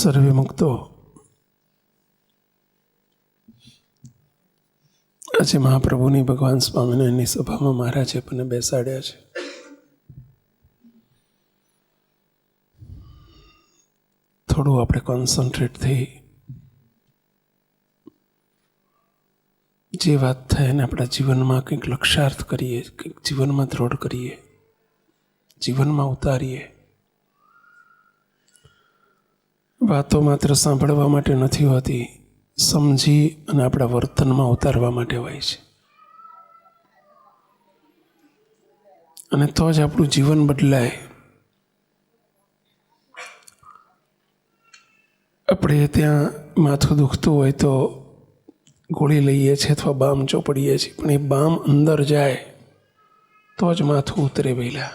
સર્વે મુક્તો આજે મહાપ્રભુની ભગવાન સ્વામિનારાયણની સભામાં મહારાજે આપણને બેસાડ્યા છે. થોડું આપણે કોન્સન્ટ્રેટ થઈ જે વાત થાય એને આપણા જીવનમાં કંઈક લક્ષ્યાર્થ કરીએ, કંઈક જીવનમાં દ્રઢ કરીએ, જીવનમાં ઉતારીએ. વાતો માત્ર સાંભળવા માટે નથી હોતી, સમજી અને આપણા વર્તનમાં ઉતારવા માટે હોય છે. અને તો જ આપણું જીવન બદલાય. આપણે ત્યાં માથું દુખતું હોય તો ગોળી લઈએ છીએ અથવા બામ ચોપડીએ છીએ, પણ એ બામ અંદર જાય તો જ માથું ઉતરે. પહેલા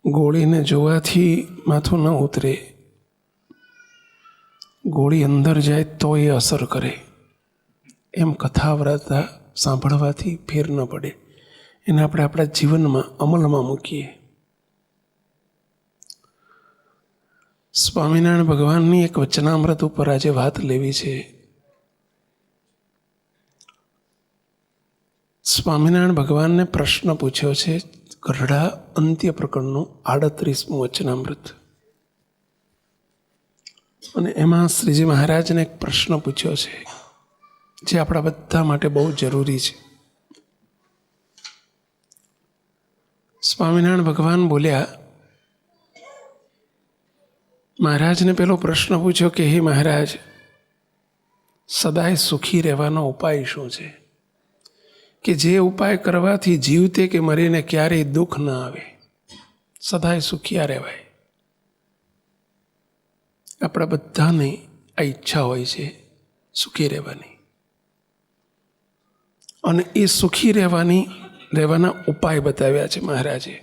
ગોળીને જોવાથી માથું ન ઉતરે, ગોળી અંદર જાય તો એ અસર કરે. એમ કથા વાર્તા સાંભળવાથી ફેર ન પડે. એને આપણે આપણા જીવનમાં અમલમાં મૂકીએ. સ્વામિનારાયણ ભગવાનની એક વચનામૃત ઉપર આજે વાત લેવી છે. સ્વામિનારાયણ ભગવાનને પ્રશ્ન પૂછ્યો છે, ગરડા અંત્ય પ્રકરણનું 38મું વચનામૃત. અને એમાં શ્રીજી મહારાજને એક પ્રશ્ન પૂછ્યો છે જે આપણા બધા માટે બહુ જરૂરી છે. સ્વામિનારાયણ ભગવાન બોલ્યા, મહારાજને પેલો પ્રશ્ન પૂછ્યો કે હે મહારાજ, સદાય સુખી રહેવાનો ઉપાય શું છે? કે જે ઉપાય કરવાથી જીવતે કે મરીને ક્યારેય દુઃખ ન આવે, સદાય સુખિયા રહેવાય. આપણા બધાની આ ઈચ્છા હોય છે સુખી રહેવાની. અને એ સુખી રહેવાના ઉપાય બતાવ્યા છે મહારાજે.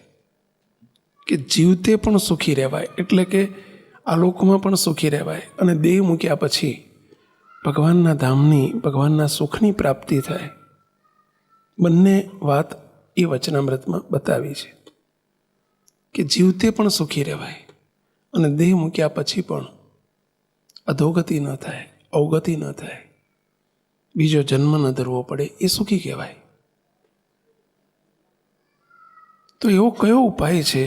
કે જીવતે પણ સુખી રહેવાય, એટલે કે આ લોકમાં પણ સુખી રહેવાય, અને દેહ મૂક્યા પછી ભગવાનના ધામની, ભગવાનના સુખની પ્રાપ્તિ થાય. બંને વાત એ વચનામૃતમાં બતાવી છે કે જીવતે પણ સુખી રહેવાય અને દેહ મૂક્યા પછી પણ અધોગતિ ન થાય, અવગતિ ન થાય, બીજો જન્મ ન ધરવો પડે, એ સુખી કહેવાય. તો એવો કયો ઉપાય છે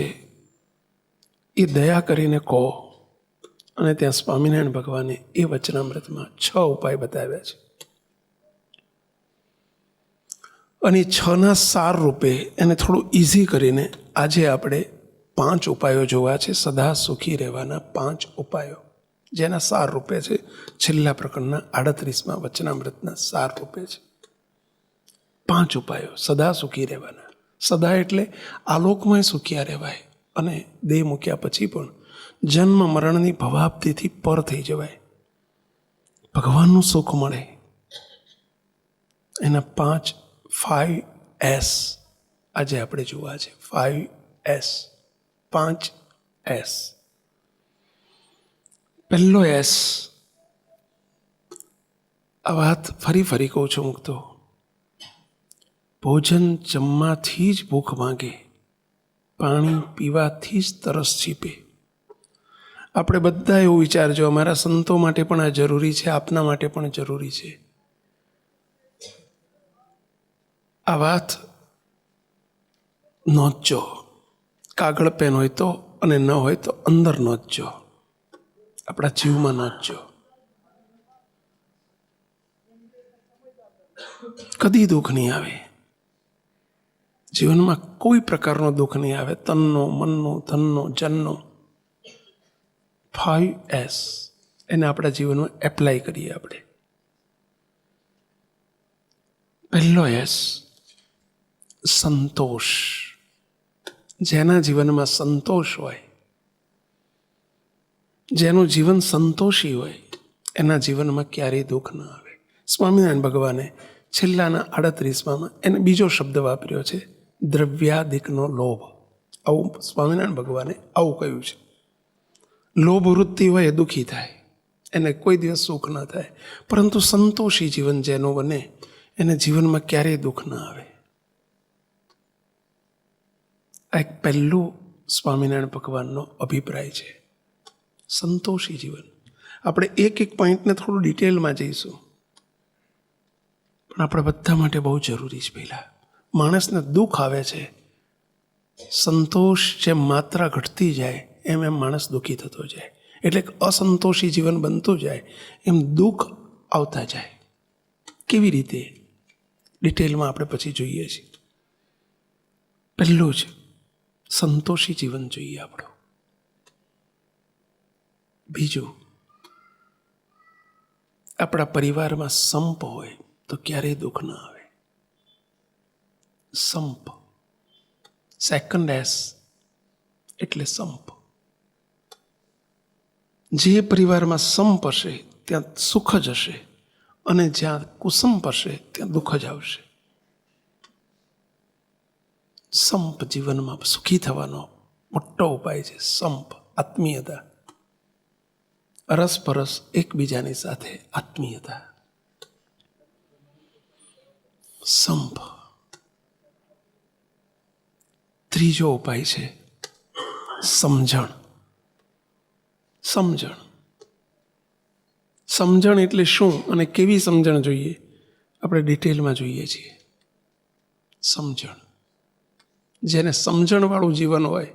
એ દયા કરીને કહો. અને ત્યાં સ્વામિનારાયણ ભગવાને એ વચનામૃતમાં 6 ઉપાય બતાવ્યા છે. અને 6ના સાર રૂપે એને થોડું ઇઝી કરીને આજે આપણે 5 ઉપાયો જોવા છે. સદા સુખી રહેવાના 5 ઉપાયો, જેના સાર રૂપે છે. છેલ્લા પ્રકરણના 38મા વચનામૃતના સાર રૂપે છે 5 ઉપાયો સદા સુખી રહેવાના. સદા એટલે આલોકમાં સુખિયા રહેવાય અને દેહ મૂક્યા પછી પણ જન્મ મરણની ભવાબ્દિથી પર થઈ જવાય, ભગવાનનું સુખ મળે. એના 5S આજે આપણે જોવા છે. 5S. પહેલો S, આ વાત ફરી કહું છું મુક્તો, ભોજન જમવાથી જ ભૂખ માંગે, પાણી પીવાથી જ તરસ છીપે. આપણે બધા એવું વિચારજો, અમારા સંતો માટે પણ આ જરૂરી છે, આપના માટે પણ જરૂરી છે. આ વાત નોંધજો. કાગળ પેન હોય તો, અને ન હોય તો અંદર નોંધજો, આપણા જીવમાં નોંધજો. કદી દુઃખ નહીં આવે જીવનમાં, કોઈ પ્રકારનો દુઃખ નહીં આવે, તનનો, મનનો, ધનનો, જનનો. 5S એને આપણા જીવનમાં એપ્લાય કરીએ આપણે. પહેલો S, સંતોષ. જેના જીવનમાં સંતોષ હોય, જેનું જીવન સંતોષી હોય, એના જીવનમાં ક્યારેય દુઃખ ન આવે. સ્વામિનારાયણ ભગવાને છેલ્લાના 38માં એને બીજો શબ્દ વાપર્યો છે, દ્રવ્યાદિકનો લોભ. આવું સ્વામિનારાયણ ભગવાને આવું કહ્યું છે. લોભ વૃત્તિ હોય એ દુઃખી થાય, એને કોઈ દિવસ સુખ ન થાય. પરંતુ સંતોષી જીવન જેનું બને એને જીવનમાં ક્યારેય દુઃખ ન આવે. આ એક પહેલું સ્વામિનારાયણ ભગવાનનો અભિપ્રાય છે. સંતોષી જીવન. આપણે એક એક પોઈન્ટને થોડું ડિટેલમાં જઈશું, પણ આપણે બધા માટે બહુ જરૂરી છે. પહેલાં માણસને દુઃખ આવે છે, સંતોષ જેમ માત્રા ઘટતી જાય એમ એમ માણસ દુઃખી થતો જાય, એટલે અસંતોષી જીવન બનતું જાય, એમ દુઃખ આવતા જાય. કેવી રીતે ડિટેલમાં આપણે પછી જોઈએ છીએ. પહેલું જ સંતોષી જીવન જોઈએ આપણું. બીજું, આપણા પરિવારમાં સંપ હોય તો ક્યારેય દુઃખ ન આવે. સંપ, સેકન્ડ એસ એટલે સંપ. જે પરિવારમાં સંપ હશે ત્યાં સુખ જ હશે, અને જ્યાં કુસંપ હશે ત્યાં દુઃખ જ આવશે. સંપ જીવનમાં સુખી થવાનો મોટો ઉપાય છે. સંપ, આત્મીયતા, અરસપરસ એકબીજાની સાથે આત્મીયતા. સંપ. ત્રીજો ઉપાય છે સમજણ. સમજણ. સમજણ એટલે શું અને કેવી સમજણ જોઈએ, આપણે ડિટેલમાં જોઈએ છીએ. સમજણ. જેને સમજણવાળું જીવન હોય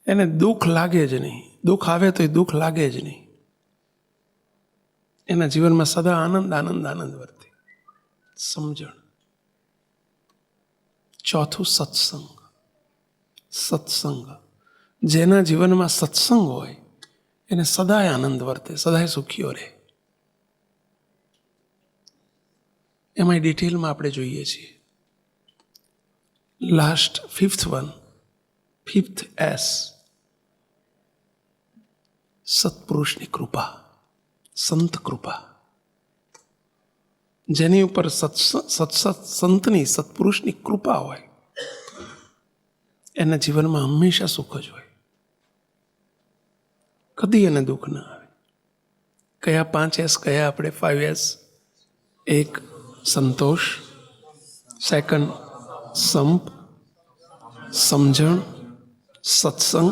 એને દુઃખ લાગે જ નહીં. દુઃખ આવે તો એ દુઃખ લાગે જ નહીં. એના જીવનમાં સદા આનંદ આનંદ આનંદ વર્તે. સમજણ. ચોથું સત્સંગ. સત્સંગ. જેના જીવનમાં સત્સંગ હોય એને સદાય આનંદ વર્તે, સદાય સુખીઓ રહે. એમાં ડિટેલમાં આપણે જોઈએ છીએ. Last fifth one, fifth S, સત્પુરુષની કૃપા, સંત કૃપા. જેની ઉપર સંતની, સત્પુરુષની કૃપા હોય એના જીવનમાં હંમેશા સુખ જ હોય, કદી એને દુઃખ ના આવે. કયા 5 એસ કયા આપણે? 5 એસ. એક સંતોષ, સેકન્ડ સંપ, સમજણ, સત્સંગ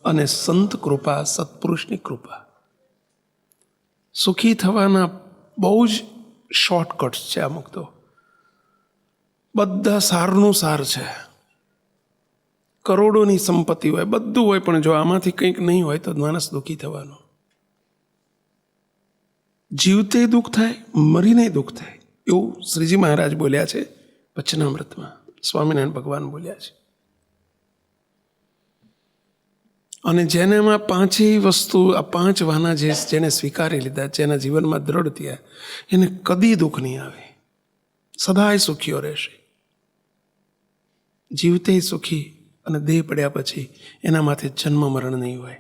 અને સંત કૃપા, સત્પુરુષની કૃપા. સુખી થવાના બહુ જ શોર્ટકટ્સ છે અમુક તો. બધા સારનું સાર છે. કરોડોની સંપત્તિ હોય, બધું હોય, પણ જો આમાંથી કંઈક નહીં હોય તો માણસ દુઃખી થવાનો. જીવતે દુઃખ થાય, મરીને દુઃખ થાય, એવું શ્રીજી મહારાજ બોલ્યા છે વચનામૃતમાં. સ્વામિનારાયણ ભગવાન બોલ્યા છે. અને જેને એમાં 5 વસ્તુ, આ 5 વાના જેને સ્વીકારી લીધા, જેના જીવનમાં દ્રઢ થયા, એને કદી દુઃખ નહીં આવે, સદાય સુખીઓ રહેશે. જીવતે સુખી અને દેહ પડ્યા પછી એના માથે જન્મ મરણ નહીં હોય.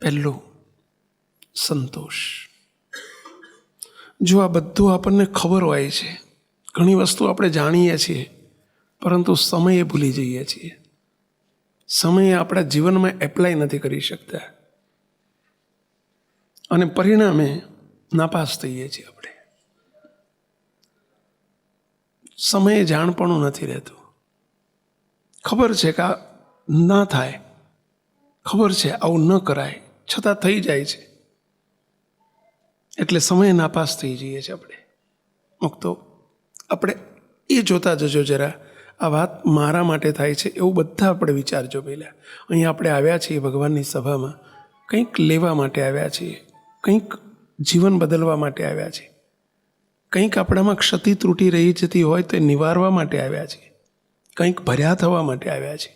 પહેલું સંતોષ. જો આ બધું આપણને ખબર હોય છે, ઘણી વસ્તુ આપણે જાણીએ છીએ, પરંતુ સમયે ભૂલી જઈએ છીએ. સમયે આપણા જીવનમાં એપ્લાય નથી કરી શકતા અને પરિણામે નાપાસ થઈએ છીએ. આપણે સમયે જાણપણું નથી રહેતું. ખબર છે કે આ ના થાય, ખબર છે આવું ન કરાય, છતાં થઈ જાય છે, એટલે સમયે નાપાસ થઈ જઈએ છીએ આપણે. મુક્તો આપણે એ જોતા જજો જરા, આ વાત મારા માટે થાય છે એવું બધા આપણે વિચારજો. પહેલાં અહીં આપણે આવ્યા છીએ ભગવાનની સભામાં, કંઈક લેવા માટે આવ્યા છીએ, કંઈક જીવન બદલવા માટે આવ્યા છીએ, કંઈક આપણામાં ક્ષતિ ત્રુટી રહી જતી હોય તો એ નિવારવા માટે આવ્યા છીએ, કંઈક ભર્યા થવા માટે આવ્યા છીએ,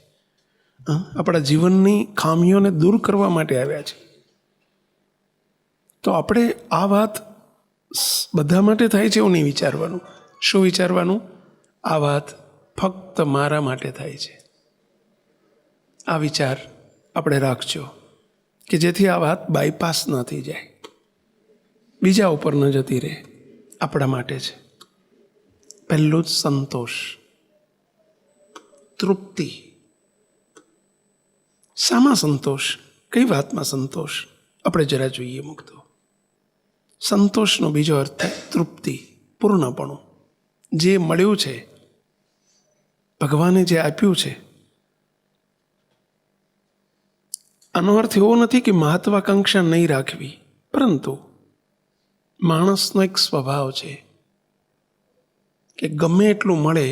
આપણા જીવનની ખામીઓને દૂર કરવા માટે આવ્યા છીએ. તો આપણે આ વાત બધા માટે થાય છે એવું નહીં વિચારવાનું. શું વિચારવાનું? આ વાત ફક્ત મારા માટે થાય છે. આ વિચાર આપણે રાખજો કે જેથી આ વાત બાયપાસ ન થઈ જાય, બીજા ઉપર ન જતી રહે. આપણા માટે છે. પહેલું જ સંતોષ, તૃપ્તિ. શામાં સંતોષ? કઈ વાતમાં સંતોષ? આપણે જરા જોઈએ મુક્તો. સંતોષનો બીજો અર્થ થાય તૃપ્તિ, પૂર્ણપણું. જે મળ્યું છે, ભગવાને જે આપ્યું છે, આનો અર્થ એવો નથી કે મહત્વાકાંક્ષા નહીં રાખવી, પરંતુ માણસનો એક સ્વભાવ છે કે ગમે એટલું મળે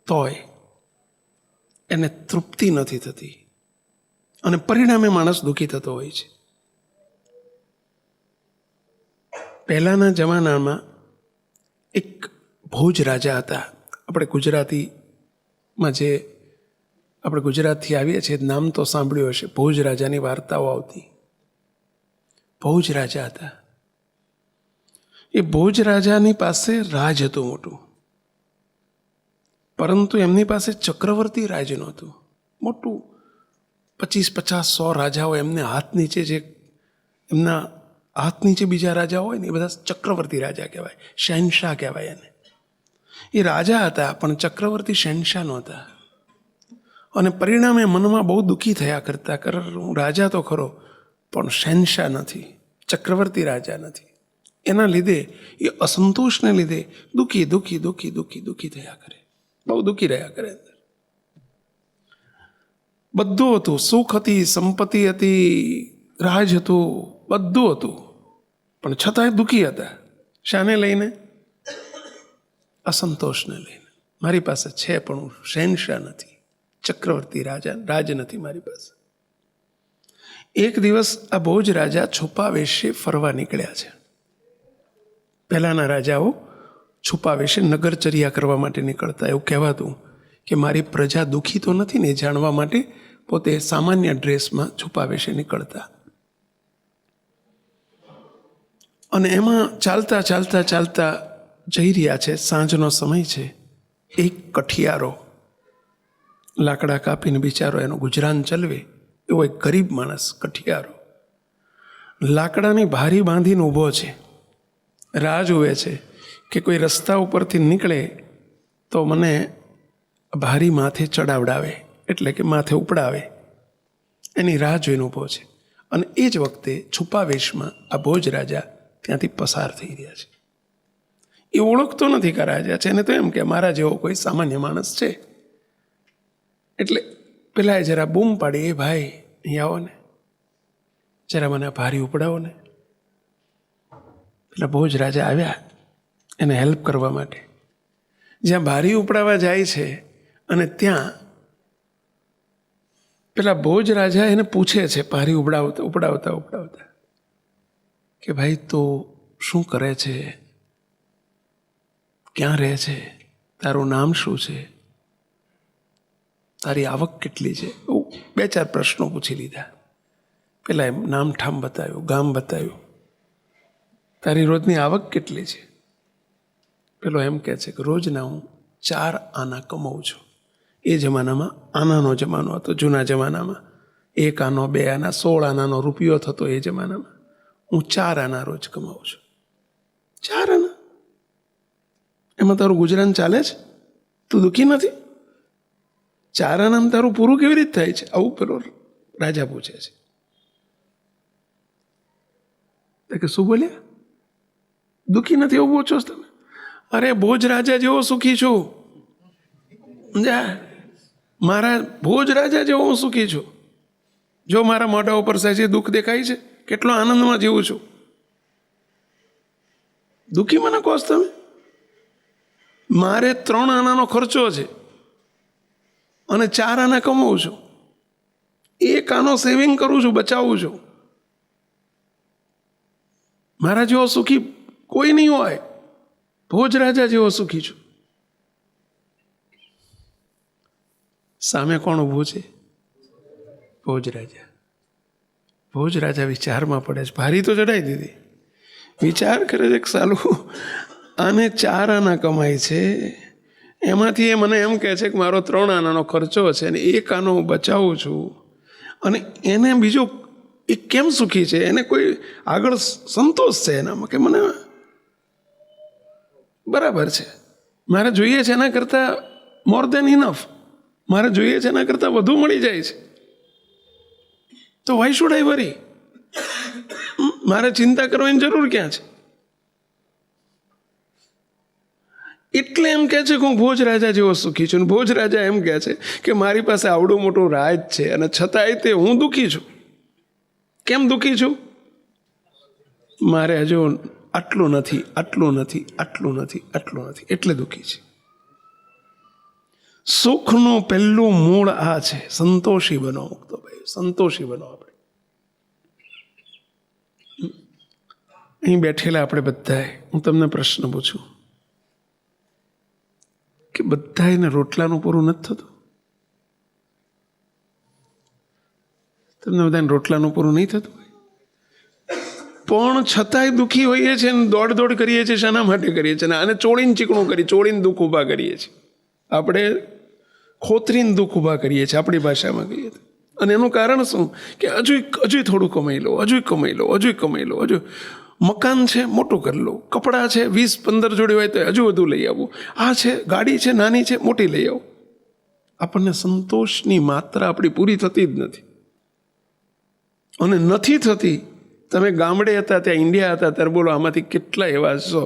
તોય એને તૃપ્તિ નથી થતી અને પરિણામે માણસ દુઃખી થતો હોય છે. પહેલાંના જમાનામાં એક ભોજ રાજા હતા. આપણે ગુજરાતીમાં જે આપણે ગુજરાતથી આવીએ છીએ નામ તો સાંભળ્યું હશે. ભોજ રાજાની વાર્તાઓ આવતી. ભોજ રાજા હતા. એ ભોજ રાજાની પાસે રાજ હતું મોટું, પરંતુ એમની પાસે ચક્રવર્તી રાજ નહોતું. મોટું 50-50-100 રાજાઓ એમને હાથ નીચે, જે એમના હાથ નીચે બીજા રાજા હોય ને એ બધા ચક્રવર્તી રાજા કહેવાય, શહેનશાહ કહેવાય એને. એ રાજા હતા પણ ચક્રવર્તી શહેનશાહ નહોતા. અને પરિણામે મનમાં બહુ દુઃખી થયા કરતા, હું રાજા તો ખરો પણ શહેનશાહ નથી, ચક્રવર્તી રાજા નથી. એના લીધે એ અસંતોષને લીધે દુઃખી દુઃખી દુઃખી દુઃખી દુઃખી થયા કરે, બહુ દુઃખી રહ્યા કરે. બધું હતું, સુખ હતી, સંપત્તિ હતી, રાજ હતું, બધું હતું, પણ છતાંય દુઃખી હતા. શાને લઈને? અસંતોષને લઈને. મારી પાસે છે પણ હું શહેનશાહ નથી, ચક્રવર્તી રાજ નથી મારી પાસે. એક દિવસ આ ભોજ રાજા છુપા વેશે ફરવા નીકળ્યા છે. પહેલાંના રાજાઓ છુપા વેશે નગરચર્યા કરવા માટે નીકળતા. એવું કહેવાતું કે મારી પ્રજા દુઃખી તો નથી ને એ જાણવા માટે પોતે સામાન્ય ડ્રેસમાં છુપા વેશે નીકળતા. અને એમાં ચાલતા ચાલતા ચાલતા જઈ રહ્યા છે, સાંજનો સમય છે. એક કઠિયારો લાકડા કાપીને બિચારો એનું ગુજરાન ચલવે એવો એક ગરીબ માણસ, કઠિયારો, લાકડાની ભારી બાંધીને ઊભો છે. રાહ જુએ છે કે કોઈ રસ્તા ઉપરથી નીકળે તો મને ભારી માથે ચડાવડાવે, એટલે કે માથે ઉપડાવે. એની રાહ જોઈને ઊભો છે. અને એ જ વખતે છુપા વેશમાં આ ભોજ રાજા ત્યાંથી પસાર થઈ રહ્યા છે. એ ઓળખતો નથી કે રાજા છે, એને તો એમ કે મારા જેવો કોઈ સામાન્ય માણસ છે. એટલે પેલા જરા બૂમ પાડી, એ ભાઈ અહીં આવો ને, જરા મને ભારી ઉપડાવો ને. પેલા ભોજ રાજા આવ્યા એને હેલ્પ કરવા માટે. જ્યાં ભારી ઉપડાવવા જાય છે અને ત્યાં પેલા ભોજ રાજા એને પૂછે છે, ભારી ઉપડાવતા કે ભાઈ તો શું કરે છે, ક્યાં રહે છે, તારું નામ શું છે, તારી આવક કેટલી છે, 2-4 પ્રશ્નો પૂછી લીધા. પેલા એમ નામ ઠામ બતાવ્યું, ગામ બતાવ્યું. તારી રોજની આવક કેટલી છે? પેલો એમ કહે છે કે રોજના હું 4 આના કમાઉં છું. એ જમાનામાં આનાનો જમાનો હતો. જૂના જમાનામાં 1 આનો, 2 આના, 16 આનાનો રૂપિયો થતો. એ જમાનામાં હું 4 આના રોજ કમાઉં છું. 4 આના? એમાં તારું ગુજરાન ચાલે છે? તું દુઃખી નથી? 4 આનામાં તારું પૂરું કેવી રીતે થાય છે? આવું પેલો રાજા પૂછે છે. કે શું બોલ્યા? દુઃખી નથી એવું પૂછો છો તમે? અરે ભોજ રાજા જેવો સુખી છું, મારા ભોજ રાજા જેવો હું સુખી છું. જો મારા મોઢા ઉપર સહેજે દુઃખ દેખાય છે, કેટલો આનંદમાં જીવું છું. દુઃખી મને કહો તમે? મારે 3 આનાનો ખર્ચો છે અને 4 આના કમાવું છું. 1 આનો સેવિંગ કરું છું, બચાવું છું. મારા જેવો સુખી કોઈ નહીં હોય. ભોજ રાજા જેવો સુખી છું. સામે કોણ ઊભું છે? ભોજ રાજા. ભોજ રાજા વિચારમાં પડે છે. ભારી તો ચડાવી દીધી. વિચાર કરે છે કે સાલું આને 4 આના કમાય છે, એમાંથી એ મને એમ કહે છે કે મારો 3 આનાનો ખર્ચો છે અને 1 આનો હું બચાવું છું. અને એને બીજો એ કેમ સુખી છે? એને કોઈ આગળ સંતોષ છે એનામાં કે મને બરાબર છે, મારે જોઈએ છે એના કરતાં મોર દેન ઇનફ, મારે જોઈએ છે એના કરતાં વધુ મળી જાય છે. તો વાય શુડ આઈ વરી? મારે ચિંતા કરવાની જરૂર ક્યાં છે? એટલે એમ કહે છે કે હું ભોજ રાજા જેવો સુખી છું. ભોજ રાજા એમ કહે છે કે મારી પાસે આવડું મોટું રાજ છે અને છતાંય તે હું દુઃખી છું. કેમ દુઃખી છું? મારે હજુ આટલું નથી, આટલું નથી, આટલું નથી, આટલું નથી, એટલે દુઃખી છે. સુખનું પહેલું મૂળ આ છે, સંતોષી બનો મુક્તોભાઈ, સંતોષી બનો. આપણે અહીં બેઠેલા આપણે બધાએ, હું તમને પ્રશ્ન પૂછું કે બધાને રોટલાનું પૂરું નથી થતું? તમને બધાને રોટલાનું પૂરું નહીં થતું? પણ છતાંય દુઃખી હોઈએ છીએ ને દોડ દોડ કરીએ છીએ. શાના માટે કરીએ છીએ? આને ચોળીને ચીકણું કરી, ચોળીને દુઃખ ઊભા કરીએ છીએ. આપણે ખોતરીને દુઃખ ઊભા કરીએ છીએ, આપણી ભાષામાં કહીએ. અને એનું કારણ શું? કે હજુ થોડું કમાઈ લો, હજુ કમાઈ લો, હજુ કમાઈ લો, હજુ મકાન છે મોટું કરી લો, કપડાં છે 20-15 જોડી હોય તો હજુ વધુ લઈ આવું, આ છે ગાડી છે નાની છે મોટી લઈ આવું. આપણને સંતોષની માત્રા આપણી પૂરી થતી જ નથી. અને નથી થતી. તમે ગામડે હતા, ત્યાં ઇન્ડિયા હતા, ત્યારે બોલો આમાંથી કેટલા એવા હશો,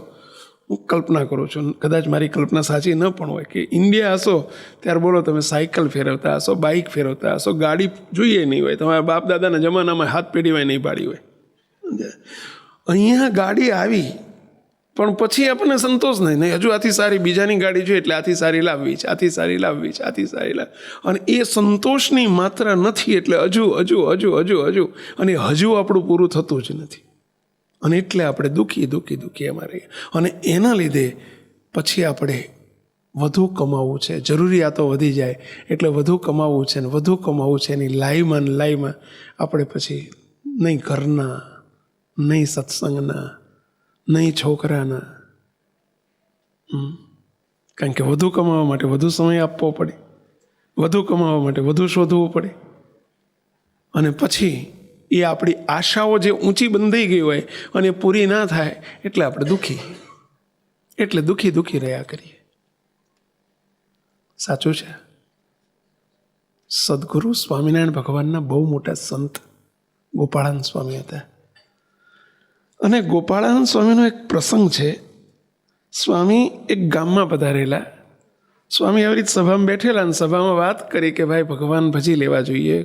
હું કલ્પના કરું છું, કદાચ મારી કલ્પના સાચી ન પણ હોય, કે ઇન્ડિયા હશો ત્યારે બોલો તમે સાયકલ ફેરવતા હશો, બાઇક ફેરવતા હશો, ગાડી જોઈએ નહીં હોય, તમારા બાપ દાદાના જમાનામાં હાથ પેઢીમાં નહીં પાડી હોય. અહીંયા ગાડી આવી પણ પછી આપણને સંતોષ નહીં, હજુ આથી સારી બીજાની ગાડી જોઈએ એટલે આથી સારી લાવવી છે, આથી સારી લાવવી છે, આથી સારી લાવ. અને એ સંતોષની માત્રા નથી એટલે હજુ હજુ હજુ હજુ હજુ અને હજુ આપણું પૂરું થતું જ નથી. અને એટલે આપણે દુઃખી દુઃખી દુઃખી એમાં રહીએ. અને એના લીધે પછી આપણે વધુ કમાવવું છે, જરૂરિયાતો વધી જાય એટલે વધુ કમાવવું છે ને વધુ કમાવવું છે, એની લાઈમાં ને લાઈમાં આપણે પછી નહીં ઘરના, નહીં સત્સંગના, નહીં છોકરાના. કારણ કે વધુ કમાવા માટે વધુ સમય આપવો પડે, વધુ કમાવા માટે વધુ શોધવું પડે. અને પછી એ આપણી આશાઓ જે ઊંચી બંધાઈ ગઈ હોય અને પૂરી ના થાય એટલે આપણે દુઃખી, એટલે દુઃખી દુઃખી રહ્યા કરીએ. સાચું છે. સદગુરુ સ્વામિનારાયણ ભગવાનના બહુ મોટા સંત ગોપાળાનંદ સ્વામી હતા. અને ગોપાળાનંદ સ્વામીનો એક પ્રસંગ છે. સ્વામી એક ગામમાં પધારેલા. સ્વામી આવી રીતે સભામાં બેઠેલા અને સભામાં વાત કરી કે ભાઈ ભગવાન ભજી લેવા જોઈએ,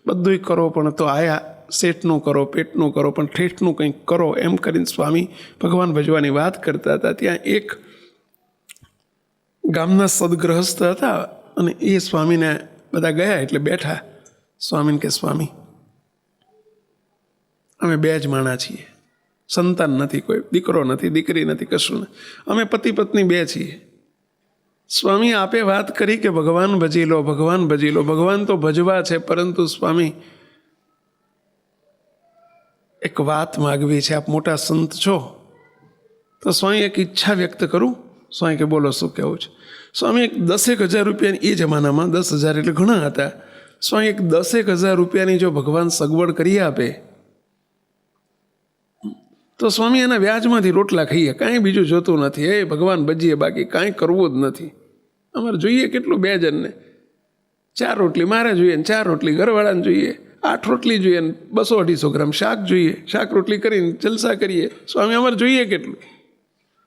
બધુંય કરો પણ તો આયા શેઠનું કરો, પેટનું કરો, પણ ઠેઠનું કંઈક કરો, એમ કરીને સ્વામી ભગવાન ભજવાની વાત કરતા હતા. ત્યાં એક ગામના સદગ્રહસ્થ હતા અને એ સ્વામીને બધા ગયા એટલે બેઠા. સ્વામીને કે સ્વામી અમે 2 જ માણા છીએ, સંતાન નથી, કોઈ દીકરો નથી, દીકરી નથી, કશું નથી, અમે પતિ પત્ની 2 છીએ. સ્વામી આપે વાત કરી કે ભગવાન ભજી લો, ભગવાન ભજી લો. ભગવાન તો ભજવા છે, પરંતુ સ્વામી એક વાત માગવી છે, આપ મોટા સંત છો. તો સ્વામી એક ઈચ્છા વ્યક્ત કરું. સ્વામી કે બોલો શું કહેવું છે? સ્વામી એક 10,000 રૂપિયાની, એ જમાનામાં 10,000 એટલે ઘણા હતા. સ્વામી એક 10,000 રૂપિયાની જો ભગવાન સગવડ કરી આપે તો સ્વામી એના વ્યાજમાંથી રોટલા ખાઈએ, કાંઈ બીજું જોતું નથી. એ ભગવાન ભજીએ, બાકી કાંઈ કરવું જ નથી. અમારે જોઈએ કેટલું 2 જણને 4 રોટલી મારે જોઈએ ને 4 રોટલી ઘરવાળાને જોઈએ, 8 રોટલી જોઈએ ને 200-250 ગ્રામ શાક જોઈએ, શાક રોટલી કરીને જલસા કરીએ. સ્વામી અમારે જોઈએ કેટલું?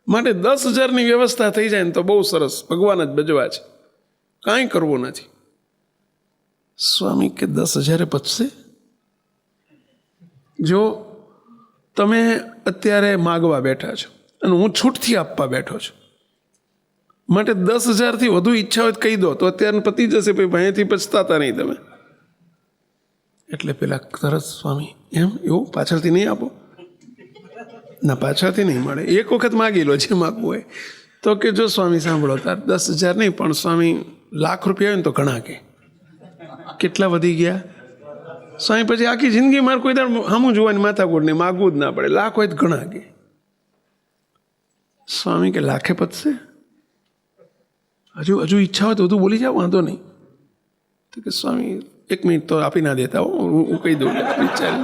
માટે 10,000ની વ્યવસ્થા થઈ જાય ને તો બહુ સરસ, ભગવાન જ ભજવા છે, કાંઈ કરવું નથી. સ્વામી કે 10,000 પચશે? જો તમે અત્યારે માગવા બેઠા છો અને હું છૂટથી આપવા બેઠો છું, માટે 10,000થી વધુ ઈચ્છા હોય તો કહી દો, તો અત્યારે પતી જશે. ભાઈ અહીંયાથી પછતાતા નહીં તમે. એટલે પેલા તરત સ્વામી એમ એવું પાછળથી નહીં આપો? ના, પાછળથી નહીં મળે, એક વખત માગી લો જે માગવું હોય. તો કે જો સ્વામી સાંભળો, તાર 10,000 નહીં પણ સ્વામી લાખ રૂપિયા હોય ને તો ઘણા. કે કેટલા વધી ગયા સ્વામી? પછી આખી જિંદગી મારે કોઈ દાડ સામું જોવાની માથાકૂટ નહીં, માગવું જ ના પડે. લાખ હોય તો ઘણા. કે સ્વામી કે લાખે પતશે? હજુ ઈચ્છા હોય તો બધું બોલી જાઓ, વાંધો નહીં. તો કે સ્વામી 1 મિનિટ તો આપી ના દેતા હો, હું કહી દઉં વિચાર.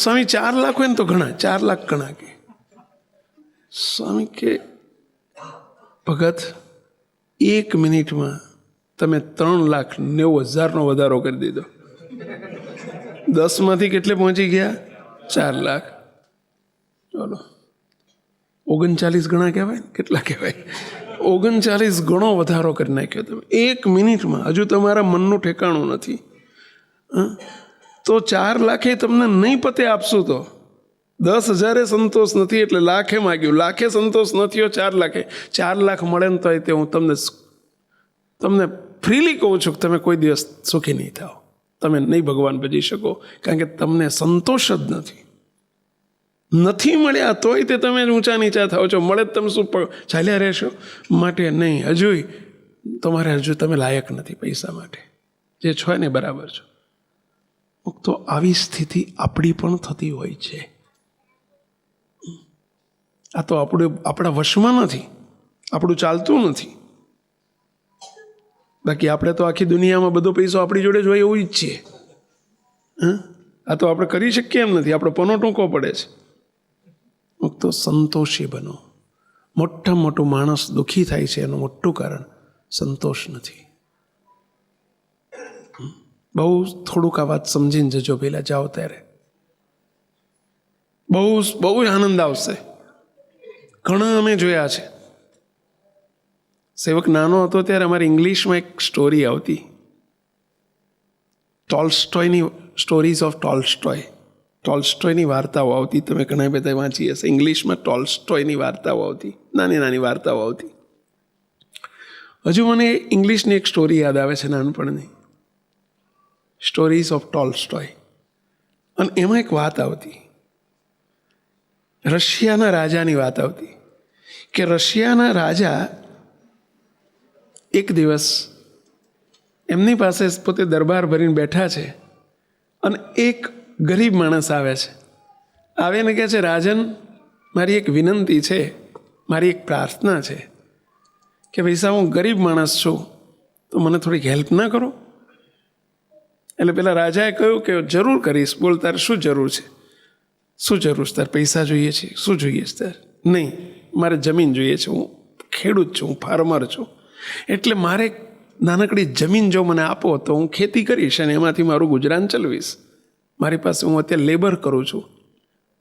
સ્વામી 4 લાખ હોય ને તો ઘણા, 4 લાખ ઘણા. કે સ્વામી કે ભગત 1 મિનિટમાં તમે 3,90,000નો વધારો કરી દીધો. 10માંથી કેટલે પહોંચી ગયા? 4 લાખ. ચાલો 39 ગણા કહેવાય ને? કેટલા કહેવાય? 39 ગણો વધારો કરી નાખ્યો તમે 1 મિનિટમાં. હજુ તમારા મનનું ઠેકાણું નથી. તો 4 લાખે તમને નહીં પતે આપશું તો 10,000 સંતોષ નથી એટલે લાખે માગ્યું, લાખે સંતોષ ન થયો 4 લાખે, 4 લાખ મળે ને તો તે હું તમને ફ્રીલી કહું છું કે તમે કોઈ દિવસ સુખી નહીં થાઓ, તમે નહીં ભગવાન ભજી શકો, કારણ કે તમને સંતોષ જ નથી મળ્યા તોય તે તમે ઊંચા નીચા થાઓ છો, મળે તમે શું ચાલ્યા રહેશો? માટે નહીં, હજુ તમે લાયક નથી પૈસા માટે, જે છો ને બરાબર છો. તો આવી સ્થિતિ આપણી પણ થતી હોય છે. આ તો આપણા વશમાં નથી, આપણું ચાલતું નથી. બાકી આપણે તો આખી દુનિયામાં બધો પૈસો આપણી જોડે જ હોય એવું જ છીએ. આ તો આપણે કરી શકીએ એમ નથી, આપણો પનો ટૂંકો પડે છે. તો સંતોષી બનો. મોટામાં મોટું માણસ દુઃખી થાય છે એનું મોટું કારણ સંતોષ નથી. બહુ થોડુંક આ વાત સમજીને જજો, પેલા જાઓ ત્યારે બહુ જ આનંદ આવશે. ઘણા અમે જોયા છે. સેવક નાનો હતો ત્યારે અમારી ઇંગ્લિશમાં એક સ્ટોરી આવતી, ટોલ્સ્ટોયની સ્ટોરીઝ ઓફ ટોલ્સ્ટોયની વાર્તાઓ આવતી. તમે ઘણા બધા વાંચી હશે. ઇંગ્લિશમાં ટોલ્સ્ટોયની વાર્તાઓ આવતી, નાની નાની વાર્તાઓ આવતી. હજુ મને ઇંગ્લિશની એક સ્ટોરી યાદ આવે છે નાનપણની, સ્ટોરીઝ ઓફ ટોલ્સ્ટોય. અને એમાં એક વાત આવતી, રશિયાના રાજાની વાત આવતી કે રશિયાના રાજા એક દિવસ એમની પાસે પોતે દરબાર ભરીને બેઠા છે અને એક ગરીબ માણસ આવે છે. આવે ને કહે છે, રાજન, મારી એક વિનંતી છે, મારી એક પ્રાર્થના છે કે ભાઈ સાહેબ, હું ગરીબ માણસ છું તો મને થોડીક હેલ્પ ના કરો? એટલે પેલા રાજાએ કહ્યું કે જરૂર કરીશ, બોલ તારે શું જરૂર છે? શું જરૂર છે તારે? પૈસા જોઈએ છે? શું જોઈએ છે તારે? નહીં, મારે જમીન જોઈએ છે, હું ખેડૂત છું, હું ફાર્મર છું, એટલે મારે નાનકડી જમીન જો મને આપો તો હું ખેતી કરીશ અને એમાંથી મારું ગુજરાન ચલાવીશ. મારી પાસે, હું અત્યારે લેબર કરું છું,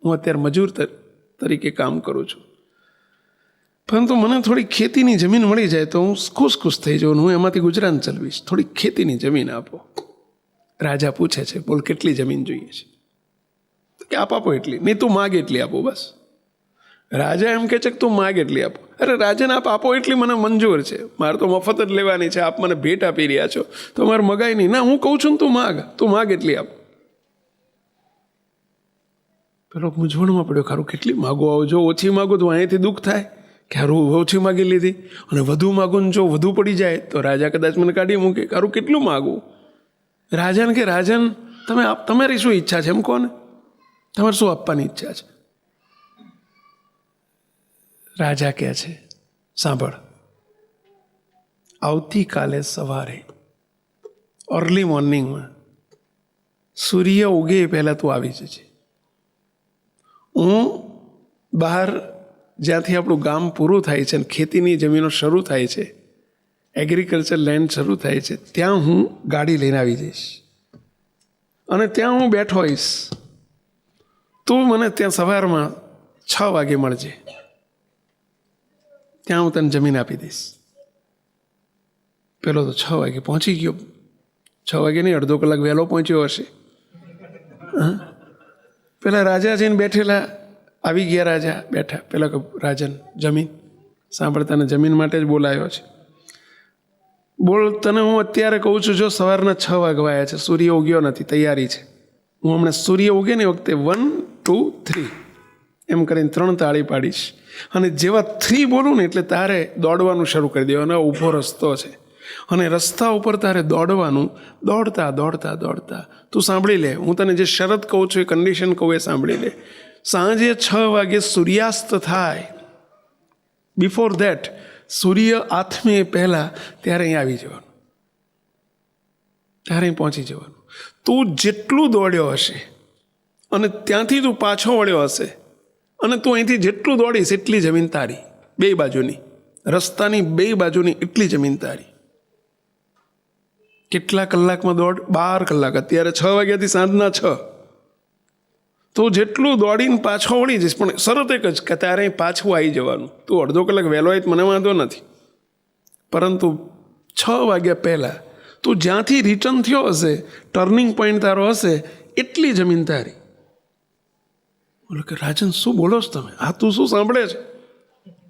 હું અત્યારે મજૂર તરીકે કામ કરું છું, પરંતુ મને થોડી ખેતીની જમીન મળી જાય તો હું ખુશ થઈ જાઉં, હું એમાંથી ગુજરાન ચલાવીશ, થોડી ખેતીની જમીન આપો. રાજા પૂછે છે, બોલ કેટલી જમીન જોઈએ છે? કે આપો એટલી, નહીં તું માગ એટલી આપો બસ. રાજા એમ કહે છે કે તું માગ એટલી આપો. અરે રાજન, આપ આપો એટલી મને મંજૂર છે, મારે તો મફત જ લેવાની છે, આપ મને ભેટ આપી રહ્યા છો તો મારે મગાય નહીં. ના, હું કહું છું ને તું માગ એટલી આપો. પેલો મૂંઝવણમાં પડ્યો, ખારું કેટલી માગો? જો ઓછી માગું તો અહીંયાથી દુઃખ થાય કે હારું ઓછી માગી લીધી, અને વધુ માગું ને જો વધુ પડી જાય તો રાજા કદાચ મને કાઢી મૂકે. હારું કેટલું માગું? રાજન કે રાજન, તમારી શું ઈચ્છા છે એમ કહો ને, તમારે શું આપવાની ઈચ્છા છે? રાજા કહે છે, સાંભળ, આવતીકાલે સવારે અર્લી મોર્નિંગમાં સૂર્ય ઉગે પહેલાં તું આવી જજે. હું બહાર જ્યાંથી આપણું ગામ પૂરું થાય છે અને ખેતીની જમીનો શરૂ થાય છે, એગ્રીકલ્ચર લેન્ડ શરૂ થાય છે, ત્યાં હું ગાડી લઈને આવી જઈશ અને ત્યાં હું બેઠો હોઈશ. તું મને ત્યાં સવારમાં 6 વાગે મળજે, ત્યાં હું તને જમીન આપી દઈશ. પેલો તો 6 વાગે પહોંચી ગયો. 6 વાગે નહીં, અડધો કલાક વહેલો પહોંચ્યો હશે. પેલા રાજા જઈને બેઠેલા, આવી ગયા રાજા, બેઠા. પેલા કે રાજન, જમીન સાંભળ, તને જમીન માટે જ બોલાયો છે. બોલ, તને હું અત્યારે કહું છું, જો સવારના 6 વાગવાયા છે, સૂર્ય ઉગ્યો નથી, તૈયારી છે. હું હમણાં સૂર્ય ઉગે ને વખતે 1, 2, 3 એમ કરીને 3 તાળી પાડીશ, અને જેવા 3 બોલું ને એટલે તારે દોડવાનું શરૂ કરી દેવાનું. ઊભો રસ્તો છે અને રસ્તા ઉપર તારે દોડવાનું. દોડતા દોડતા દોડતા તું સાંભળી લે, હું તને જે શરત કહું છું, એ કન્ડિશન કહું, એ સાંભળી લે. સાંજે 6 વાગે સૂર્યાસ્ત થાય, બિફોર ધેટ, સૂર્ય આથમે પહેલાં ત્યારે અહીં આવી જવાનું, ત્યારે અહીં પહોંચી જવાનું. તું જેટલું દોડ્યો હશે અને ત્યાંથી તું પાછો વળ્યો હશે અને તું અહીંથી જેટલું દોડીશ એટલી જમીન તારી, 2 બાજુની, રસ્તાની 2 બાજુની એટલી જમીન તારી. કેટલા કલાકમાં દોડ? 12 કલાક. અત્યારે 6 વાગ્યાથી સાંજના 6. તું જેટલું દોડીને પાછો વળી જઈશ, પણ શરત એક જ કે ત્યારે અહીં પાછું આવી જવાનું. તું અડધો કલાક વહેલો હોય મને વાંધો નથી, પરંતુ 6 વાગ્યા પહેલાં તું જ્યાંથી રિટર્ન થયો હશે, ટર્નિંગ પોઈન્ટ તારો હશે, એટલી જમીન તારી. બોલો કે રાજન શું બોલો છો તમે? આ તું શું સાંભળે છે?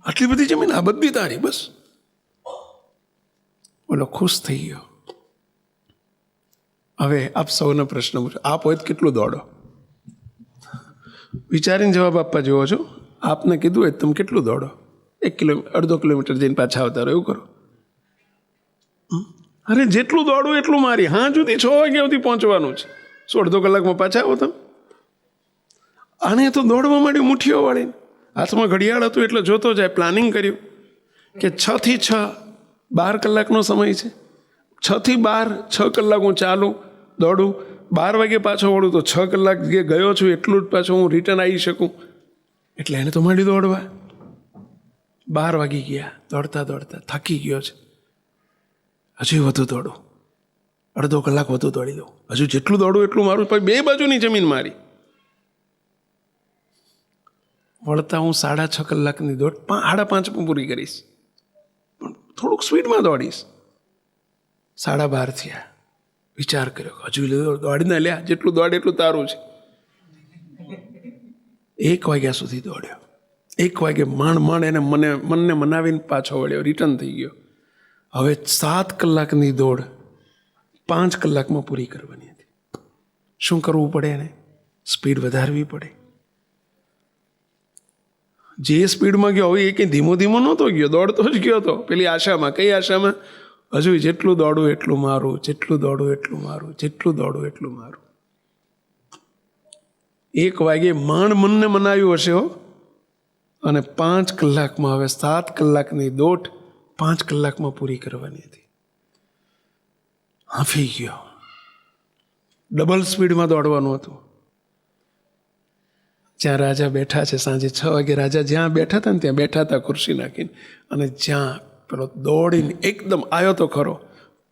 આટલી બધી જમીન, આ બધી તારી? બસ. બોલો ખુશ થઈ ગયો. હવે આપ સૌને પ્રશ્ન પૂછો, આપ હોય તો કેટલું દોડો? વિચારીને જવાબ આપવા જેવો છો. આપને કીધું હોય તમે કેટલું દોડો? 1 કિલોમીટર જઈને પાછા આવતા રહો, એવું કરો? અરે જેટલું દોડવું એટલું મારી. હા સુધી 6 વાગ્યા સુધી પહોંચવાનું છે, 1.5 કલાકમાં પાછા આવો તમે. આને તો દોડવા માંડ્યું મુઠ્ઠીઓ વાળીને. હાથમાં ઘડિયાળ હતું એટલે જોતો જાય. પ્લાનિંગ કર્યું કે 6 થી 6 12 કલાકનો સમય છે. 6 થી 12 6 કલાક હું ચાલું દોડું, 12 વાગે પાછો વળું તો 6 કલાક જે ગયો છું એટલું જ પાછું હું રિટર્ન આવી શકું. એટલે એને તો માંડ્યું દોડવા. 12 વાગી ગયા, દોડતા દોડતા થાકી ગયો છે. હજુ વધુ દોડું, 1.5 કલાક વધુ દોડી દઉં. હજુ જેટલું દોડું એટલું મારું. પછી 2 બાજુની જમીન મારી. વળતા હું 6.5 કલાકની દોડ 5:30 પૂરી કરીશ, પણ થોડુંક સ્પીડમાં દોડીશ. 12:30 થયા. વિચાર કર્યો હજુ દોડીને લ્યા, જેટલું દોડે એટલું તારું છે. 1 વાગ્યા સુધી દોડ્યો. 1 વાગે માંડ એને મનને મનાવીને પાછો વળ્યો, રિટર્ન થઈ ગયો. હવે 7 કલાકની દોડ 5 કલાકમાં પૂરી કરવાની હતી. શું કરવું પડે? એને સ્પીડ વધારવી પડે. જે સ્પીડમાં ગયો હવે એ કંઈ ધીમો ધીમો નહોતો ગયો, દોડતો જ ગયો હતો. પેલી આશામાં. કઈ આશામાં? હજુ જેટલું દોડું એટલું મારું, જેટલું દોડું એટલું મારું, જેટલું દોડું એટલું મારું. 1 વાગે માંડ મનને મનાવ્યું હશે હો. અને 5 કલાકમાં, હવે 7 કલાકની દોડ 5 કલાકમાં પૂરી કરવાની હતી. હાંફી ગયો. ડબલ સ્પીડમાં દોડવાનું હતું. જ્યાં રાજા બેઠા છે, સાંજે 6 વાગે રાજા જ્યાં બેઠા હતા ને ત્યાં બેઠા હતા ખુરશી નાખીને. અને જ્યાં પેલો દોડીને એકદમ આવ્યો તો ખરો,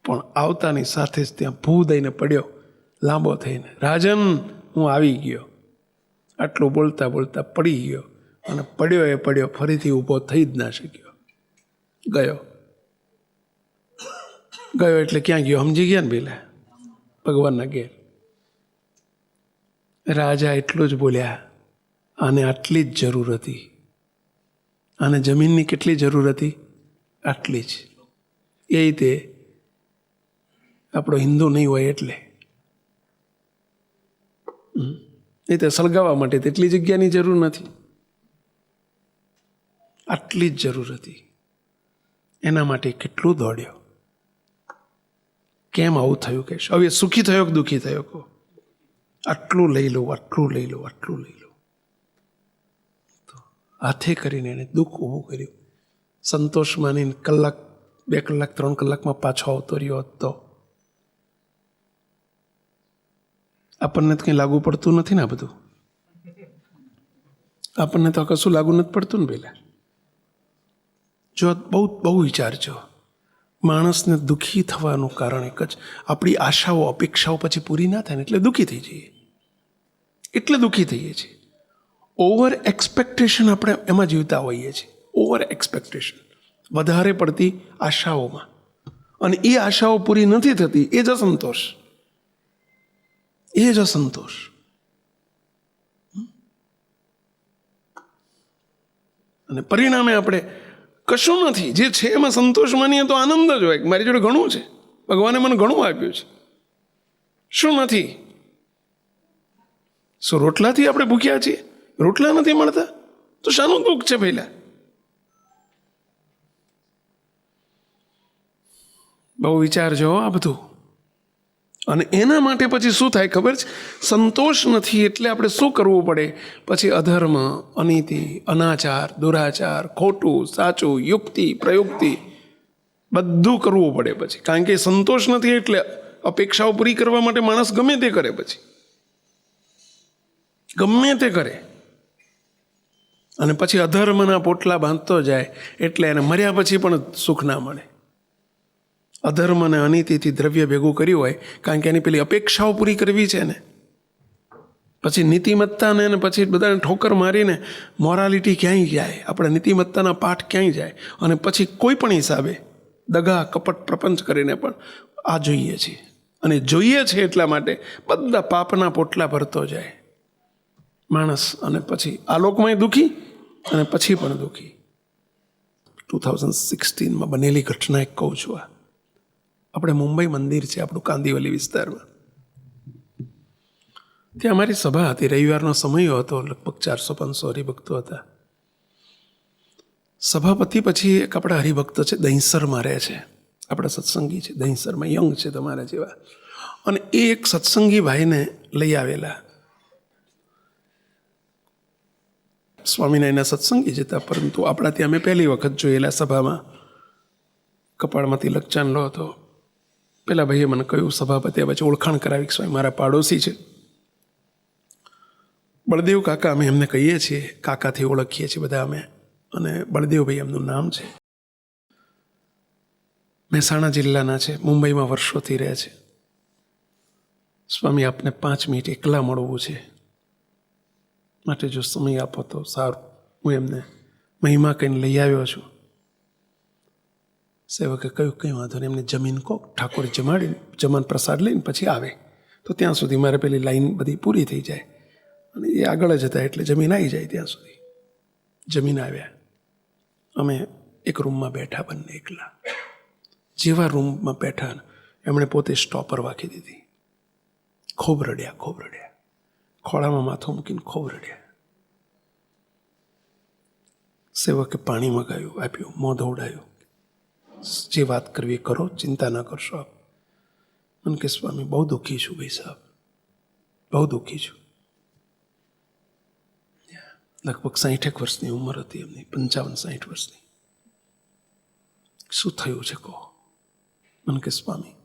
પણ આવતાની સાથે જ ત્યાં ભૂ દઈને પડ્યો લાંબો થઈને. રાજન હું આવી ગયો. આટલું બોલતા બોલતા પડી ગયો. અને પડ્યો એ પડ્યો, ફરીથી ઊભો થઈ જ ના શક્યો. ગયો એટલે ક્યાં ગયો? સમજી ગયા ને પેલા? ભગવાનના ઘેર. રાજા એટલું જ બોલ્યા, આને આટલી જ જરૂર હતી. આને જમીનની કેટલી જરૂર હતી? આટલી જ. એ રીતે આપણો હિન્દુ નહીં હોય એટલે. એ તો સળગાવવા માટે તેટલી જગ્યાની જરૂર નથી, આટલી જ જરૂર હતી. એના માટે કેટલું દોડ્યો. કેમ આવું થયું? કે હવે સુખી થયો કે દુઃખી થયો? કહો. આટલું લઈ લઉં, આટલું લઈ લઉં, આટલું લઈ લઉં. તો હાથે કરીને એને દુઃખ ઊભું કર્યું. સંતોષ માનીને 1 કલાક, 2 કલાક, 3 કલાકમાં પાછો આવતો રહ્યો તો આપણને તો કંઈ લાગુ પડતું નથી ને. આ બધું આપણને તો કશું લાગુ નથી પડતું ને. પહેલાં જો બહુ વિચારજો. માણસને દુઃખી થવાનું કારણ એક જ, આપણી આશાઓ અપેક્ષાઓ પછી પૂરી ના થાય ને એટલે દુઃખી થઈ જઈએ. એટલે દુઃખી થઈએ છીએ. ઓવર એક્સપેક્ટેશન આપણે એમાં જીવતા હોઈએ છીએ. ઓવર એક્સપેક્ટેશન, વધારે પડતી આશાઓમાં. અને એ આશાઓ પૂરી નથી થતી, એ જ અસંતોષ. એ જ અસંતોષ. અને પરિણામે આપણે કશું નથી, જે છે એમાં સંતોષ માનીએ તો આનંદ જ હોય. મારી જોડે ઘણું છે, ભગવાને મને ઘણું આપ્યું છે. શું નથી? શું રોટલાથી આપણે ભૂખ્યા છીએ? રોટલા નથી મળતા તો શાનું દુઃખ છે? પહેલા બહુ વિચારજો આ બધું. અને એના માટે પછી શું થાય ખબર છે? સંતોષ નથી એટલે આપણે શું કરવું પડે? પછી અધર્મ, અનીતિ, અનાચાર, દુરાચાર, ખોટું, સાચું, યુક્તિ, પ્રયુક્તિ બધું કરવું પડે પછી. કારણ કે સંતોષ નથી એટલે અપેક્ષાઓ પૂરી કરવા માટે માણસ ગમે તે કરે. પછી ગમે તે કરે અને પછી અધર્મના પોટલા બાંધતો જાય એટલે એને મર્યા પછી પણ સુખ ના મળે. અધર્મ અને અનીતિથી દ્રવ્ય ભેગું કર્યું હોય કારણ કે એની પેલી અપેક્ષાઓ પૂરી કરવી છે ને. પછી નીતિમત્તાને ને પછી બધાને ઠોકર મારીને મોરાલિટી ક્યાંય જાય, આપણે નીતિમત્તાના પાઠ ક્યાંય જાય. અને પછી કોઈ પણ હિસાબે દગા કપટ પ્રપંચ કરીને પણ આ જોઈએ છીએ, અને જોઈએ છે એટલા માટે બધા પાપના પોટલા ભરતો જાય માણસ, અને પછી આ લોકમાંય દુઃખી અને પછી પણ દુઃખી. 2016 બનેલી ઘટના એક કહું છું. આપણે મુંબઈ મંદિર છે આપણું કાંદિવલી વિસ્તારમાં, ત્યાં અમારી સભા હતી. રવિવારનો સમય હતો, લગભગ 400-500 હરિભક્તો હતા. સભાપતિ પછી એક આપણા હરિભક્ત છે, દહીંસરમાં રહે છે, આપણા સત્સંગી છે, દહીંસરમાં યંગ છે તમારા જેવા. અને એ એક સત્સંગી ભાઈને લઈ આવેલા. સ્વામિનારાયણના સત્સંગી જતા, પરંતુ આપણા ત્યાં મેં પહેલી વખત જોયેલા સભામાં. કપાળમાં તિલક ચાંદલો હતો. પેલા ભાઈએ મને કહ્યું, સભાપતિ પછી ઓળખાણ કરાવી કે સ્વામી મારા પાડોશી છે બળદેવ કાકા, અમે એમને કહીએ છીએ, કાકાથી ઓળખીએ છીએ બધા અમે, અને બળદેવભાઈ એમનું નામ છે. મહેસાણા જિલ્લાના છે, મુંબઈમાં વર્ષોથી રહે છે. સ્વામી આપને 5 મિનિટ એકલા મળવું છે, માટે જો સમય આપો તો સારું. હું એમને મહિમા કહીને લઈ આવ્યો છું. સેવકે કહ્યું કંઈ વાંધો નહીં, એમને જમીન કહો, ઠાકોર જમાડીને જમાન પ્રસાદ લઈને પછી આવે તો ત્યાં સુધી મારે પેલી લાઈન બધી પૂરી થઈ જાય, અને એ આગળ જ હતા એટલે જમીન આવી જાય ત્યાં સુધી. જમીન આવ્યા, અમે એક રૂમમાં બેઠા બંને એકલા. જેવા રૂમમાં બેઠા એમણે પોતે સ્ટોપર વાંકી દીધી. ખૂબ રડ્યા, ખૂબ રડ્યા, ખોળામાં માથું મૂકીને ખૂબ રડ્યા. સેવકે પાણી મગાવ્યું, આપ્યું, મોં ધોવડાયું. જે વાત કરવી કરો, ચિંતા ના કરશો આપ. મને કે સ્વામી બહુ દુઃખી છું ભાઈ સાહેબ, બહુ દુઃખી છું. લગભગ 60 વર્ષની ઉંમર હતી એમની, 55-60 વર્ષની. શું થયું છે કહો? મને કે સ્વામી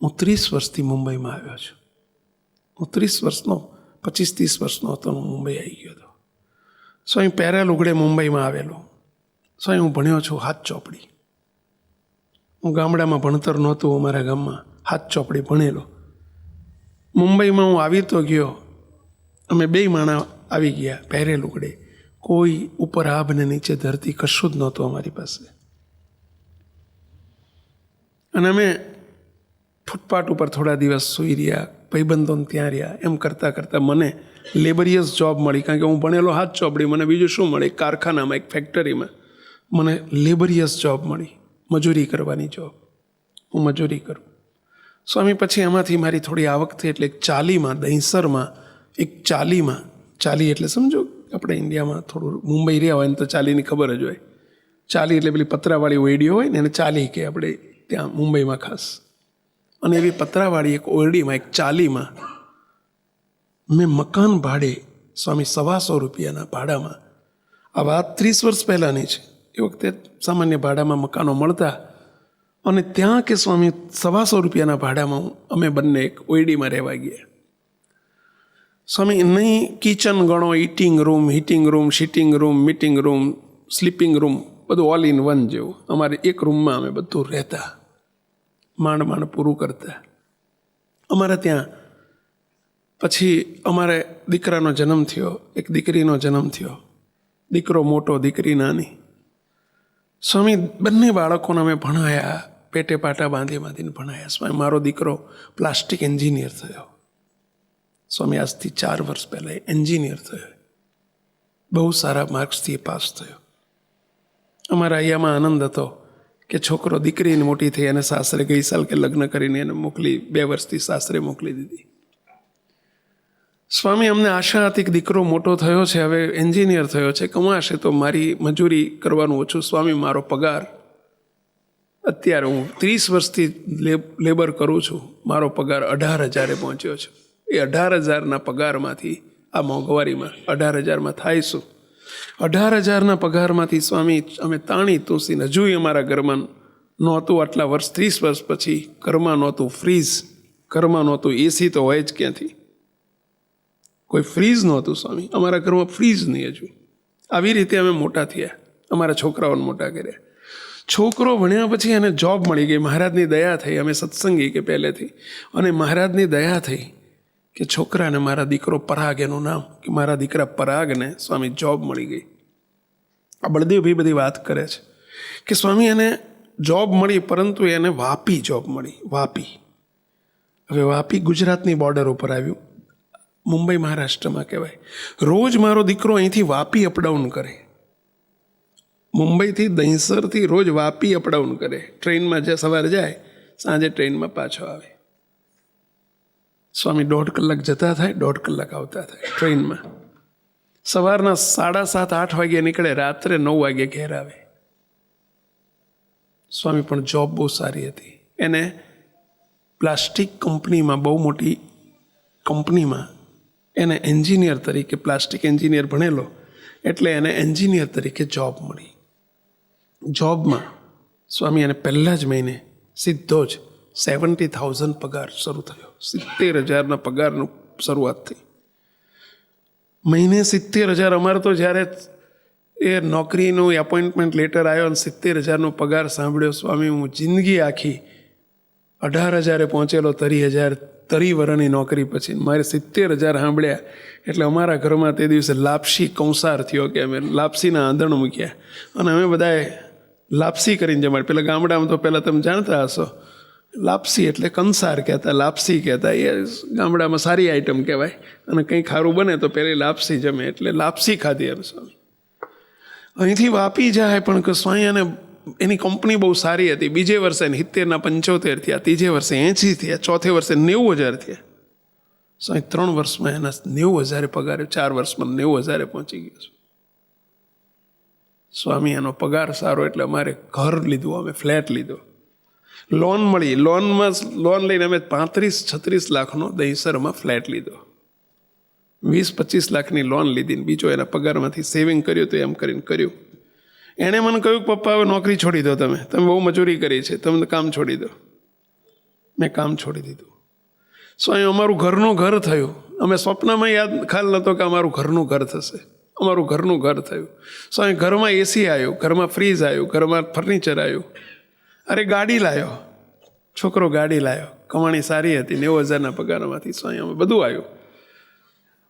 હું 30 વર્ષથી મુંબઈમાં આવ્યો છું. હું 30 વર્ષનો 25-30 વર્ષનો હતો, હું મુંબઈ આવી ગયો હતો. સ્વામી પહેરા લુગડે મુંબઈમાં આવેલો. સ્વામી હું ભણ્યો છું હાથ ચોપડી. હું ગામડામાં ભણતર નહોતું, અમારા ગામમાં હાથ ચોપડી ભણેલો. મુંબઈમાં હું આવી તો ગયો, અમે 2 માણા આવી ગયા પહેરે લુગડે. કોઈ ઉપર આભ ને નીચે ધરતી, કશું જ નહોતું અમારી પાસે. અને અમે ફૂટપાથ ઉપર થોડા દિવસ સૂઈ રહ્યા, ભાઈબંધોને ત્યાં રહ્યા. એમ કરતાં કરતાં મને લેબરિયસ જોબ મળી, કારણ કે હું ભણેલો હાથ ચોપડી, મને બીજું શું મળે? કારખાનામાં, એક ફેક્ટરીમાં મને લેબરિયસ જોબ મળી, મજૂરી કરવાની જોબ. હું મજૂરી કરું. સ્વામી પછી એમાંથી મારી થોડી આવક થઈ, એટલે એક ચાલીમાં, દહીંસરમાં એક ચાલીમાં, ચાલી એટલે સમજો આપણે ઇન્ડિયામાં થોડું મુંબઈ રહ્યા હોય ને તો ચાલીની ખબર જ હોય. ચાલી એટલે પેલી પતરાવાળી ઓયડીઓ હોય ને એને ચાલી કે આપણે ત્યાં મુંબઈમાં ખાસ. અને એવી પતરાવાળી એક ઓરડીમાં, એક ચાલીમાં મેં મકાન ભાડે, સ્વામી 125 રૂપિયાના ભાડામાં, આ વાત 30 વર્ષ પહેલાંની છે. એ વખતે સામાન્ય ભાડામાં મકાનો મળતા, અને ત્યાં કે સ્વામી 125 રૂપિયાના ભાડામાં અમે બંને એક ઓયડીમાં રહેવા ગયા. સ્વામી નહીં કિચન ગણો, eating room, heating room, sitting room, meeting room, sleeping room, બધું ઓલ ઇન વન જેવું. અમારે એક રૂમમાં અમે બધું રહેતા, માંડ માંડ પૂરું કરતા. અમારે ત્યાં પછી અમારે દીકરાનો જન્મ થયો, એક દીકરીનો જન્મ થયો. દીકરો મોટો, દીકરી નાની. સ્વામી બંને બાળકોને અમે ભણાયા, પેટે પાટા બાંધીને ભણાયા. સ્વામી મારો દીકરો પ્લાસ્ટિક એન્જિનિયર થયો. સ્વામી આજથી 4 વર્ષ પહેલાં એન્જિનિયર થયો, બહુ સારા માર્ક્સથી પાસ થયો. અમારા અહીંયામાં આનંદ હતો કે છોકરો, દીકરીને મોટી થઈ અને સાસરે ગઈ સાલ કે લગ્ન કરીને એને મોકલી, 2 વર્ષથી સાસરે મોકલી દીધી. સ્વામી અમને આશા હતી કે દીકરો મોટો થયો છે, હવે એન્જિનિયર થયો છે, કમાશે તો મારી મજૂરી કરવાનું ઓછું. સ્વામી મારો પગાર અત્યારે, હું 30 વર્ષથી લેબર કરું છું, મારો પગાર 18,000 પહોંચ્યો છે. એ 18,000ના પગારમાંથી, આ મોંઘવારીમાં 18,000માં થાય શું? 18,000ના પગારમાંથી સ્વામી અમે તાણી તૂસીને, હજુ અમારા ઘરમાં નહોતું આટલા વર્ષ, 30 વર્ષ પછી ઘરમાં નહોતું ફ્રીજ, ઘરમાં નહોતું એસી, તો હોય જ ક્યાંથી? કોઈ ફ્રીજ નહોતું સ્વામી, અમારા ઘરમાં ફ્રીજ નહીં હજુ. આવી રીતે અમે મોટા થયા, અમારા છોકરાઓને મોટા કર્યા. છોકરો ભણ્યા પછી એને જોબ મળી ગઈ, મહારાજની દયા થઈ. અમે સત્સંગી કે પહેલેથી, અને મહારાજની દયા થઈ કે છોકરાને, મારા દીકરો પરાગ એનું નામ, કે મારા દીકરા પરાગને સ્વામી જોબ મળી ગઈ. આ બળદેવભાઈ બધી વાત કરે છે કે સ્વામી એને જોબ મળી, પરંતુ એને વાપી જોબ મળી. વાપી હવે વાપી ગુજરાતની બોર્ડર ઉપર આવ્યું, મુંબઈ મહારાષ્ટ્રમાં કહેવાય. રોજ મારો દીકરો અહીંથી વાપી અપડાઉન કરે, મુંબઈથી દહીંસરથી રોજ વાપી અપડાઉન કરે. ટ્રેનમાં જે સવારે જાય, સાંજે ટ્રેનમાં પાછો આવે. સ્વામી 1.5 કલાક જતા થાય, 1.5 કલાક આવતા થાય ટ્રેનમાં. સવારના 7:30-8 વાગે નીકળે, રાત્રે 9 વાગે ઘેર આવે. સ્વામી પણ જોબ બહુ સારી હતી. એને પ્લાસ્ટિક કંપનીમાં, બહુ મોટી કંપનીમાં એને એન્જિનિયર તરીકે, પ્લાસ્ટિક એન્જિનિયર ભણેલો એટલે એને એન્જિનિયર તરીકે જોબ મળી. જોબમાં સ્વામી એને પહેલા જ મહિને સીધો જ 70,000 પગાર શરૂ થયો. 70,000ના પગારનું શરૂઆત થઈ. મહિને 70,000. અમારે તો જ્યારે એ નોકરીનું એપોઇન્ટમેન્ટ લેટર આવ્યો અને 70,000નો પગાર સાંભળ્યો, સ્વામી હું જિંદગી આખી 18,000 પહોંચેલો, 30 વર્ષની નોકરી પછી મારે 70,000 સાંભળ્યા એટલે અમારા ઘરમાં તે દિવસે લાપસી કંસાર થયો કે અમે લાપસીના આંધણ મૂક્યા અને અમે બધાએ લાપસી કરીને જમાડ. પેલા ગામડામાં તો પહેલાં તમે જાણતા હશો, લાપસી એટલે કંસાર કહેતા, લાપસી કહેતા. એ ગામડામાં સારી આઈટમ કહેવાય અને કંઈ ખારું બને તો પહેલી લાપસી જમે એટલે લાપસી ખાધી. એમ સ્વામી અહીંથી વાપી જાય પણ કે સ્વામી એને એની કંપની બહુ સારી હતી. બીજે વર્ષે 70ના 75 થયા, ત્રીજે વર્ષે 80 થયા, ચોથે વર્ષે 90,000 થયા. સ્વામી 3 વર્ષમાં એના 90,000 પગાર, 4 વર્ષમાં 90,000 પહોંચી ગયો. સ્વામી એનો પગાર સારો એટલે અમારે ઘર લીધું, અમે ફ્લેટ લીધો. લોન મળી, લોન લઈને અમે 35-36 લાખનો દહીંસરમાં ફ્લેટ લીધો. 20-25 લાખની લોન લીધી ને બીજો એના પગારમાંથી સેવિંગ કર્યું તો એમ કરીને કર્યું. એણે મને કહ્યું, પપ્પા હવે નોકરી છોડી દો, તમે બહુ મજૂરી કરી છે, તમે કામ છોડી દો. મેં કામ છોડી દીધું. સ્વામી અમારું ઘરનું ઘર થયું. અમે સ્વપ્નમાં યાદ ખ્યાલ નહોતો કે અમારું ઘરનું ઘર થશે. અમારું ઘરનું ઘર થયું. સ્વામી ઘરમાં એસી આવ્યું, ઘરમાં ફ્રીજ આવ્યું, ઘરમાં ફર્નિચર આવ્યું. અરે ગાડી લાવ્યો, છોકરો ગાડી લાવ્યો. કમાણી સારી હતી, 90,000ના પગારમાંથી સ્વામી અમે બધું આવ્યું.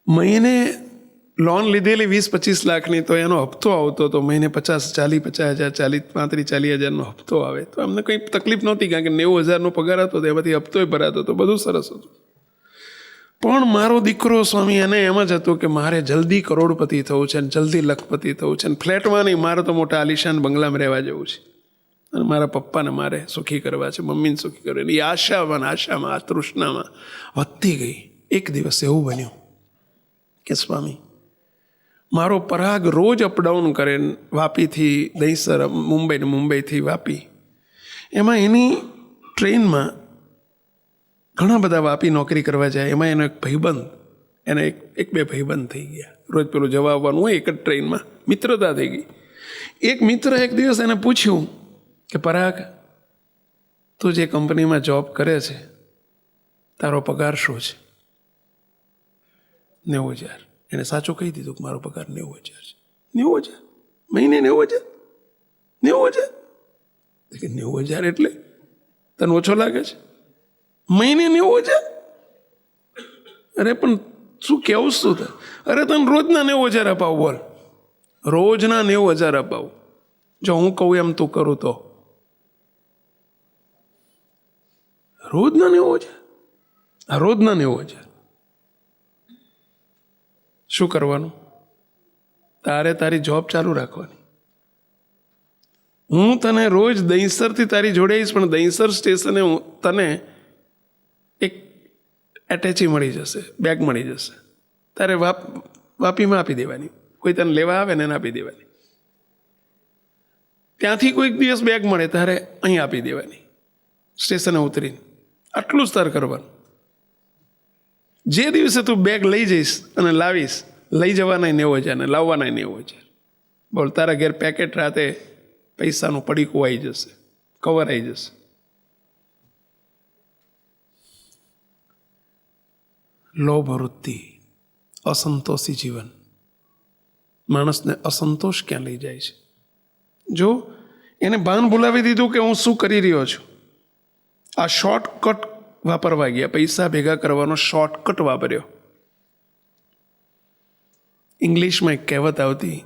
મહિને લોન લીધેલી 20-25 લાખની, તો એનો હપ્તો આવતો તો મહિને 50,000-40,000 હપ્તો આવે. તો અમને કંઈ તકલીફ નહોતી કારણ કે 90,000નો પગાર હતો, તો એમાંથી હપ્તોય ભરાતો હતો, બધું સરસ હતું. પણ મારો દીકરો સ્વામી એને એમ જ હતું કે મારે જલ્દી કરોડપતિ થવું છે, જલ્દી લખપતિ થવું છે. ફ્લેટમાં નહીં, મારે તો મોટા આલિશાન બંગલામાં રહેવા જવું છે અને મારા પપ્પાને મારે સુખી કરવા છે, મમ્મીને સુખી કરવા. એ આશામાં આ તૃષ્ણામાં વધતી ગઈ. એક દિવસ એવું બન્યું કે સ્વામી મારો પરાગ રોજ અપડાઉન કરે વાપીથી દહીંસર, મુંબઈથી વાપી. એમાં એની ટ્રેનમાં ઘણા બધા વાપી નોકરી કરવા જાય. એમાં એનો એક ભાઈબંધ, એને એક બે ભાઈબંધ થઈ ગયા. રોજ પેલું જવા આવવાનું હોય એક જ ટ્રેનમાં, મિત્રતા થઈ ગઈ. એક મિત્ર એક દિવસ એને પૂછ્યું કે પરાગ, તું જે કંપનીમાં જોબ કરે છે તારો પગાર શું છે? 90,000. એને સાચું કહી દીધું કે મારો પગાર 90,000 છે. 90,000 મહિને? 90,000 કે 90,000 એટલે તને ઓછો લાગે છે? મહિને 90,000? અરે પણ શું કેવું શું થાય? અરે તને રોજના 90,000 અપાવું, બોલ, રોજના 90,000 અપાવું. જો હું કહું એમ તું કરું તો રોજના 90,000? આ રોજના 90,000 શું કરવાનું? તારે તારી જોબ ચાલુ રાખવાની. હું તને રોજ દહીંસરથી તારી જોડે આવીશ, પણ દહીંસર સ્ટેશને હું તને એક એટેચી મળી જશે, બેગ મળી જશે. તારે વાપીમાં આપી દેવાની. કોઈ તને લેવા આવે ને એને આપી દેવાની. ત્યાંથી કોઈક દિવસ બેગ મળે તારે અહીં આપી દેવાની, સ્ટેશને ઉતરીને. આટલું જ તારે કરવાનું. જે દિવસે તું બેગ લઈ જઈશ અને લાવીશ, લઈ જવાના 90,000 ને લાવવાના 90,000. બોલ, તારા ઘેર પેકેટ રાતે પૈસાનું પડીકું આવી જશે, કવર આવી જશે. લોભ વૃત્તિ, અસંતોષી જીવન માણસને અસંતોષ ક્યાં લઈ જાય છે? જો એને ભાન ભૂલાવી દીધું કે હું શું કરી રહ્યો છું. આ શોર્ટકટ વાપરવા ગયા, પૈસા ભેગા કરવાનો શોર્ટકટ વાપર્યો. ઇંગ્લિશમાં એક કહેવત આવતી,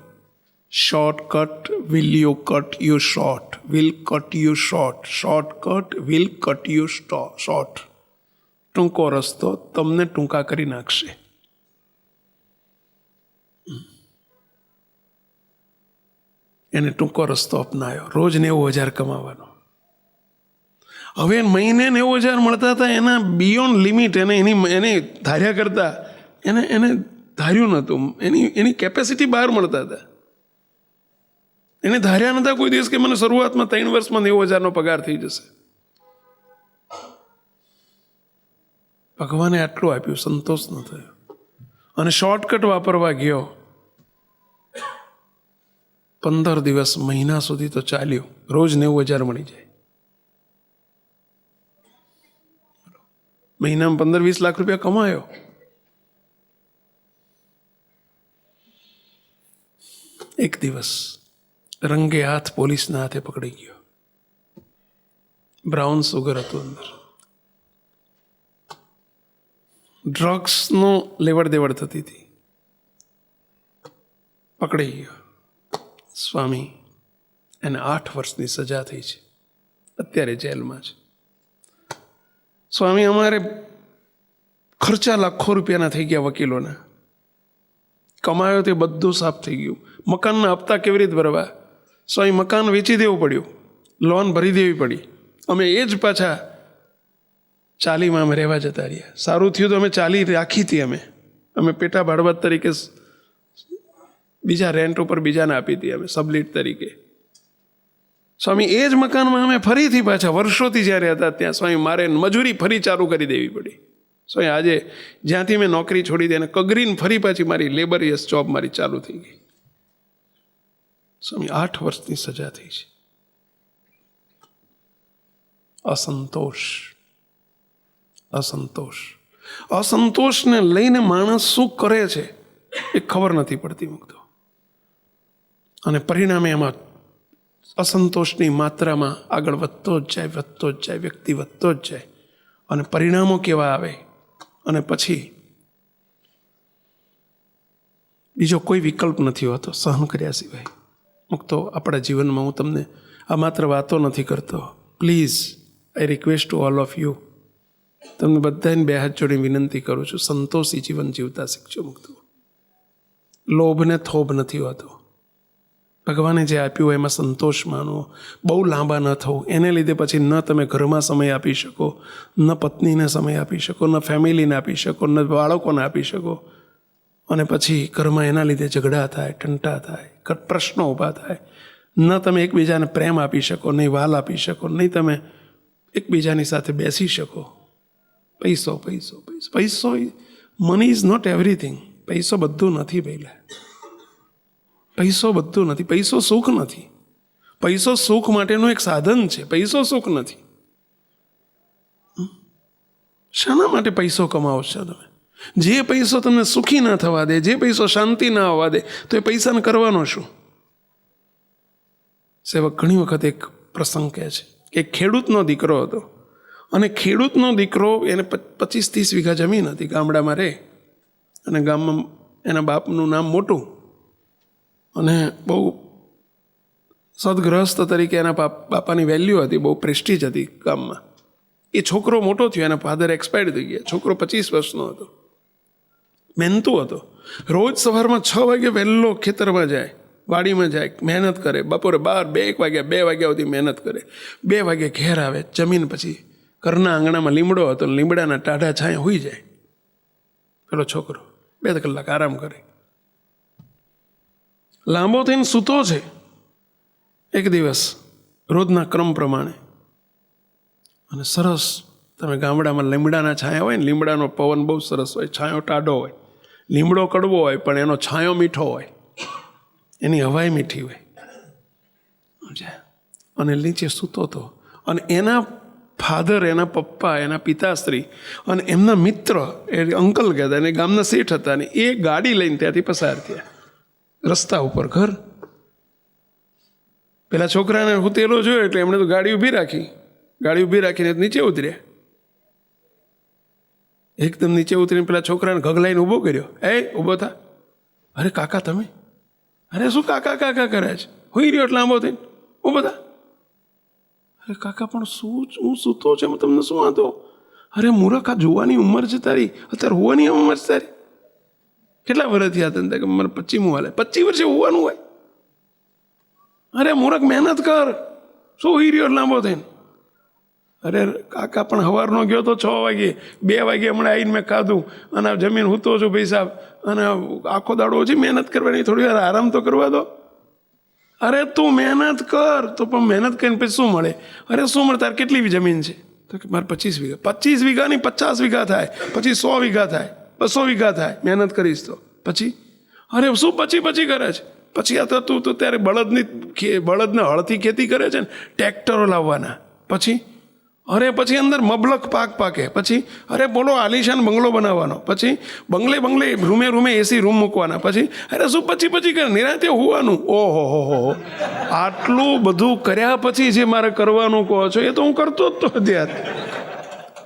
shortcut will you cut you short, will cut you short, shortcut will cut you short. ટૂંકો રસ્તો તમને ટૂંકા કરી નાખશે. એને ટૂંકો રસ્તો અપનાવ્યો. રોજ 90,000 કમાવાનો. હવે મહિને 90,000 મળતા હતા, એના બિયોન્ડ લિમિટ એને ધાર્યા કરતા એને ધાર્યું નહોતું. એની કેપેસિટી બહાર મળતા હતા. એને ધાર્યા નહોતા કોઈ દિવસ કે મને શરૂઆતમાં 3 વર્ષમાં 90,000નો પગાર થઈ જશે. ભગવાને આટલું આપ્યું, સંતોષ ન થયો અને શોર્ટકટ વાપરવા ગયો. 15 દિવસ, મહિના સુધી તો ચાલ્યું. રોજ 90,000 મળી જાય. મહિનામાં 15-20 લાખ રૂપિયા કમાયો. એક દિવસ રંગે હાથ પોલીસના હાથે પકડી ગયો. બ્રાઉન સુગર હતું અંદર. ડ્રગ્સનો લેવડ દેવડ થતી હતી. પકડી ગયો. સ્વામી, એને 8 વર્ષની સજા થઈ છે. અત્યારે જેલમાં છે. સ્વામી, અમારે ખર્ચા લાખો રૂપિયાના થઈ ગયા વકીલોના. કમાયો તે બધું સાફ થઈ ગયું. મકાનના હપ્તા કેવી રીતે ભરવા? સ્વામી, મકાન વેચી દેવું પડ્યું, લોન ભરી દેવી પડી. અમે એ જ પાછા ચાલીમાં અમે રહેવા જતા રહ્યા. સારું થયું તો અમે ચાલી રાખી હતી. અમે પેટા ભાડવત તરીકે બીજા રેન્ટ ઉપર બીજાને આપી હતી, અમે સબલીટ તરીકે. સ્વામી, એ જ મકાનમાં અમે ફરીથી પાછા વર્ષોથી જ્યારે હતા ત્યાં સ્વામી મારે મજૂરી ફરી ચાલુ કરી દેવી પડી. સ્વામી, આજે જ્યાંથી મેં નોકરી છોડી દઈ અને કગરીને ફરી પાછી મારી લેબરિયસ જોબ મારી ચાલુ થઈ ગઈ. સ્વામી, 8 વર્ષની સજા થઈ છે. અસંતોષને લઈને માણસ શું કરે છે એ ખબર નથી પડતી મુક્તો. અને પરિણામે એમાં અસંતોષની માત્રામાં આગળ વધતો જ જાય, વ્યક્તિ વધતો જ જાય. અને પરિણામો કેવા આવે, અને પછી બીજો કોઈ વિકલ્પ નથી હોતો સહન કર્યા સિવાય. મુક્તો, આપણા જીવનમાં હું તમને આ માત્ર વાતો નથી કરતો. Please, I request to all of you, તમને બધાને 2 હાથ જોડી વિનંતી કરું છું, સંતોષી જીવન જીવતા શીખજો. મુક્તો, લોભને થોભ નથી હોતો. ભગવાને જે આપ્યું એમાં સંતોષ માનવો. બહુ લાંબા ન થવું. એને લીધે પછી ન તમે ઘરમાં સમય આપી શકો, ન પત્નીને સમય આપી શકો, ન ફેમિલીને આપી શકો, ન બાળકોને આપી શકો. અને પછી ઘરમાં એના લીધે ઝઘડા થાય, ટંટા થાય, પ્રશ્નો ઊભા થાય. ન તમે એકબીજાને પ્રેમ આપી શકો, નહીં વાલ આપી શકો, નહીં તમે એકબીજાની સાથે બેસી શકો. પૈસો, મની ઇઝ નોટ એવરીથિંગ. પૈસો બધું નથી પહેલાં. પૈસો બધું નથી. પૈસો સુખ નથી. પૈસો સુખ માટેનું એક સાધન છે. પૈસો સુખ નથી. શાના માટે પૈસો કમાવો છો તમે? જે પૈસો તમને સુખી ના થવા દે, જે પૈસો શાંતિ ના આવવા દે, તો એ પૈસાને કરવાનો શું? સેવક ઘણી વખત એક પ્રસંગ કહે છે કે ખેડૂતનો દીકરો હતો, અને ખેડૂતનો દીકરો, એને 25-30 વીઘા જમીન હતી, ગામડામાં રહે, અને ગામમાં એના બાપનું નામ મોટું, અને બહુ સદગ્રસ્ત તરીકે એના બાપાની વેલ્યુ હતી, બહુ પ્રેસ્ટીજ હતી ગામમાં. એ છોકરો મોટો થયો, એના ફાધર એક્સપાયર્ડ થઈ ગયા. છોકરો 25 વર્ષનો હતો, મહેનતુ હતો. રોજ સવારમાં 6 વાગે વહેલો ખેતરમાં જાય, વાડીમાં જાય, મહેનત કરે. બપોરે 12-1 વાગ્યા 2 વાગ્યા સુધી મહેનત કરે. 2 વાગે ઘેર આવે, જમીન પછી ઘરના આંગણામાં લીમડો હતો, લીમડાના ટાઢા છાંય હોઈ જાય. પેલો છોકરો 2 કલાક આરામ કરે. લાંબો થઈને સૂતો છે એક દિવસ રોજના ક્રમ પ્રમાણે, અને સરસ, તમે ગામડામાં લીમડાના છાંયા હોય ને, લીમડાનો પવન બહુ સરસ હોય, છાંયો ટાઢો હોય. લીમડો કડવો હોય પણ એનો છાંયો મીઠો હોય, એની હવાઈ મીઠી હોય. અને નીચે સૂતો હતો, અને એના ફાધર, એના પપ્પા, એના પિતાશ્રી અને એમના મિત્ર, એ અંકલ કહેતા, અને ગામના શેઠ હતા, ને એ ગાડી લઈને ત્યાંથી પસાર થયા. રસ્તા ઉપર ઘર. પેલા છોકરાને હુતેલો જોયો એટલે એમણે તો ગાડી ઊભી રાખીને નીચે ઉતર્યા. એકદમ નીચે ઉતરીને પેલા છોકરાને ગગલાઈને ઊભો કર્યો. ઊભો થા. અરે કાકા તમે? અરે શું કાકા કરે છે? હોઈ રહ્યો એટલે લાંબો થઈને ઊભો થા. અરે કાકા, પણ શું હું સૂતો છે, તમને શું વાંધો? અરે મૂરખ, આ જોવાની ઉંમર છે તારી, અત્યારે હોવાની ઉંમર છે તારી. કેટલા વર્ષ થયા તને? કે મને 25મું હાલે. 25 વર્ષે હોવાનું હોય? અરે મૂરખ, મહેનત કર. શું હોઈ રહ્યો લાંબો થઈને? અરે કાકા પણ સવારનો ગયો તો 6 વાગે, 2 વાગે હમણાં આવીને મેં ખાધું અને જમીન હૂતો છું ભાઈ સાહેબ, અને આખો દાડો હજી મહેનત કરવાની, થોડી વાર આરામ તો કરવા દો. અરે તું મહેનત કર. તો પણ મહેનત કરીને પછી શું મળે? અરે શું મળે? તારે કેટલી જમીન છે? તો કે મારે 25 વીઘા. 25 વીઘા નહીં, 50 વીઘા થાય, પછી 100 વીઘા થાય, 200 વીઘા થાય. મહેનત કરીશ તો પછી? અરે શું પછી કરે છે? પછી આ તો તું તો ત્યારે બળદને હળથી ખેતી કરે છે ને, ટ્રેક્ટરો લાવવાના. પછી અરે પછી અંદર મબલક પાક પાકે. પછી અરે બોલો આલિશાન બંગલો બનાવવાનો. પછી બંગલે રૂમે એસી રૂમ મૂકવાના. પછી અરે શું પછી કરે? નિરાંતે હોવાનું. ઓહો હો. આટલું બધું કર્યા પછી જે મારે કરવાનું કહો છો એ તો હું કરતો જ તો અત્યારે.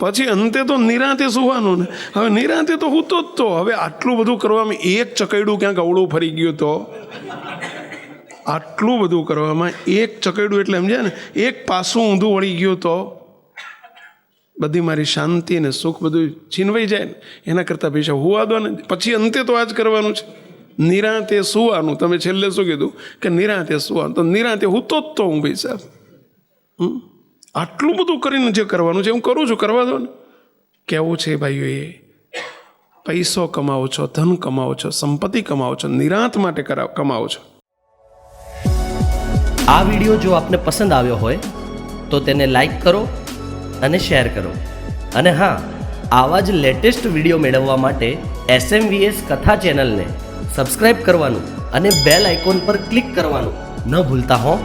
પછી અંતે તો નિરાંતે સુવાનું ને. હવે નિરાંતે તો હું તો જ તો. હવે આટલું બધું કરવામાં એક ચકૈડું ક્યાંક અવળું ફરી ગયું તો? આટલું બધું કરવામાં એક ચકૈડું એટલે સમજ્યા ને, એક પાસું ઊંધું વળી ગયું તો બધી મારી શાંતિ ને સુખ બધું છીનવાઈ જાય ને. એના કરતાં પૈસા હોવા દો ને. પછી અંતે તો આ જ કરવાનું છે, નિરાંતે સુવાનું. તમે છેલ્લે શું કીધું? કે નિરાંતે સુવાનું. તો નિરાંતે હું તો જ તો હું ભાઈ સાહેબ. આટલું બધું કરીને જે કરવાનું છે હું કરું છું, કરવા દો ને. કેવું છે ભાઈઓ, એ પૈસો કમાવો છો, ધન કમાવો છો, સંપત્તિ કમાવો છો, નિરાંત માટે કમાવો છો. આ વિડીયો જો આપને પસંદ આવ્યો હોય તો તેને લાઈક કરો અને શેર કરો. અને હા, આવા જ લેટેસ્ટ વિડીયો મેળવવા માટે SMVS કથા ચેનલને સબસ્ક્રાઇબ કરવાનું અને બેલ આઇકોન પર ક્લિક કરવાનું ન ભૂલતા હો.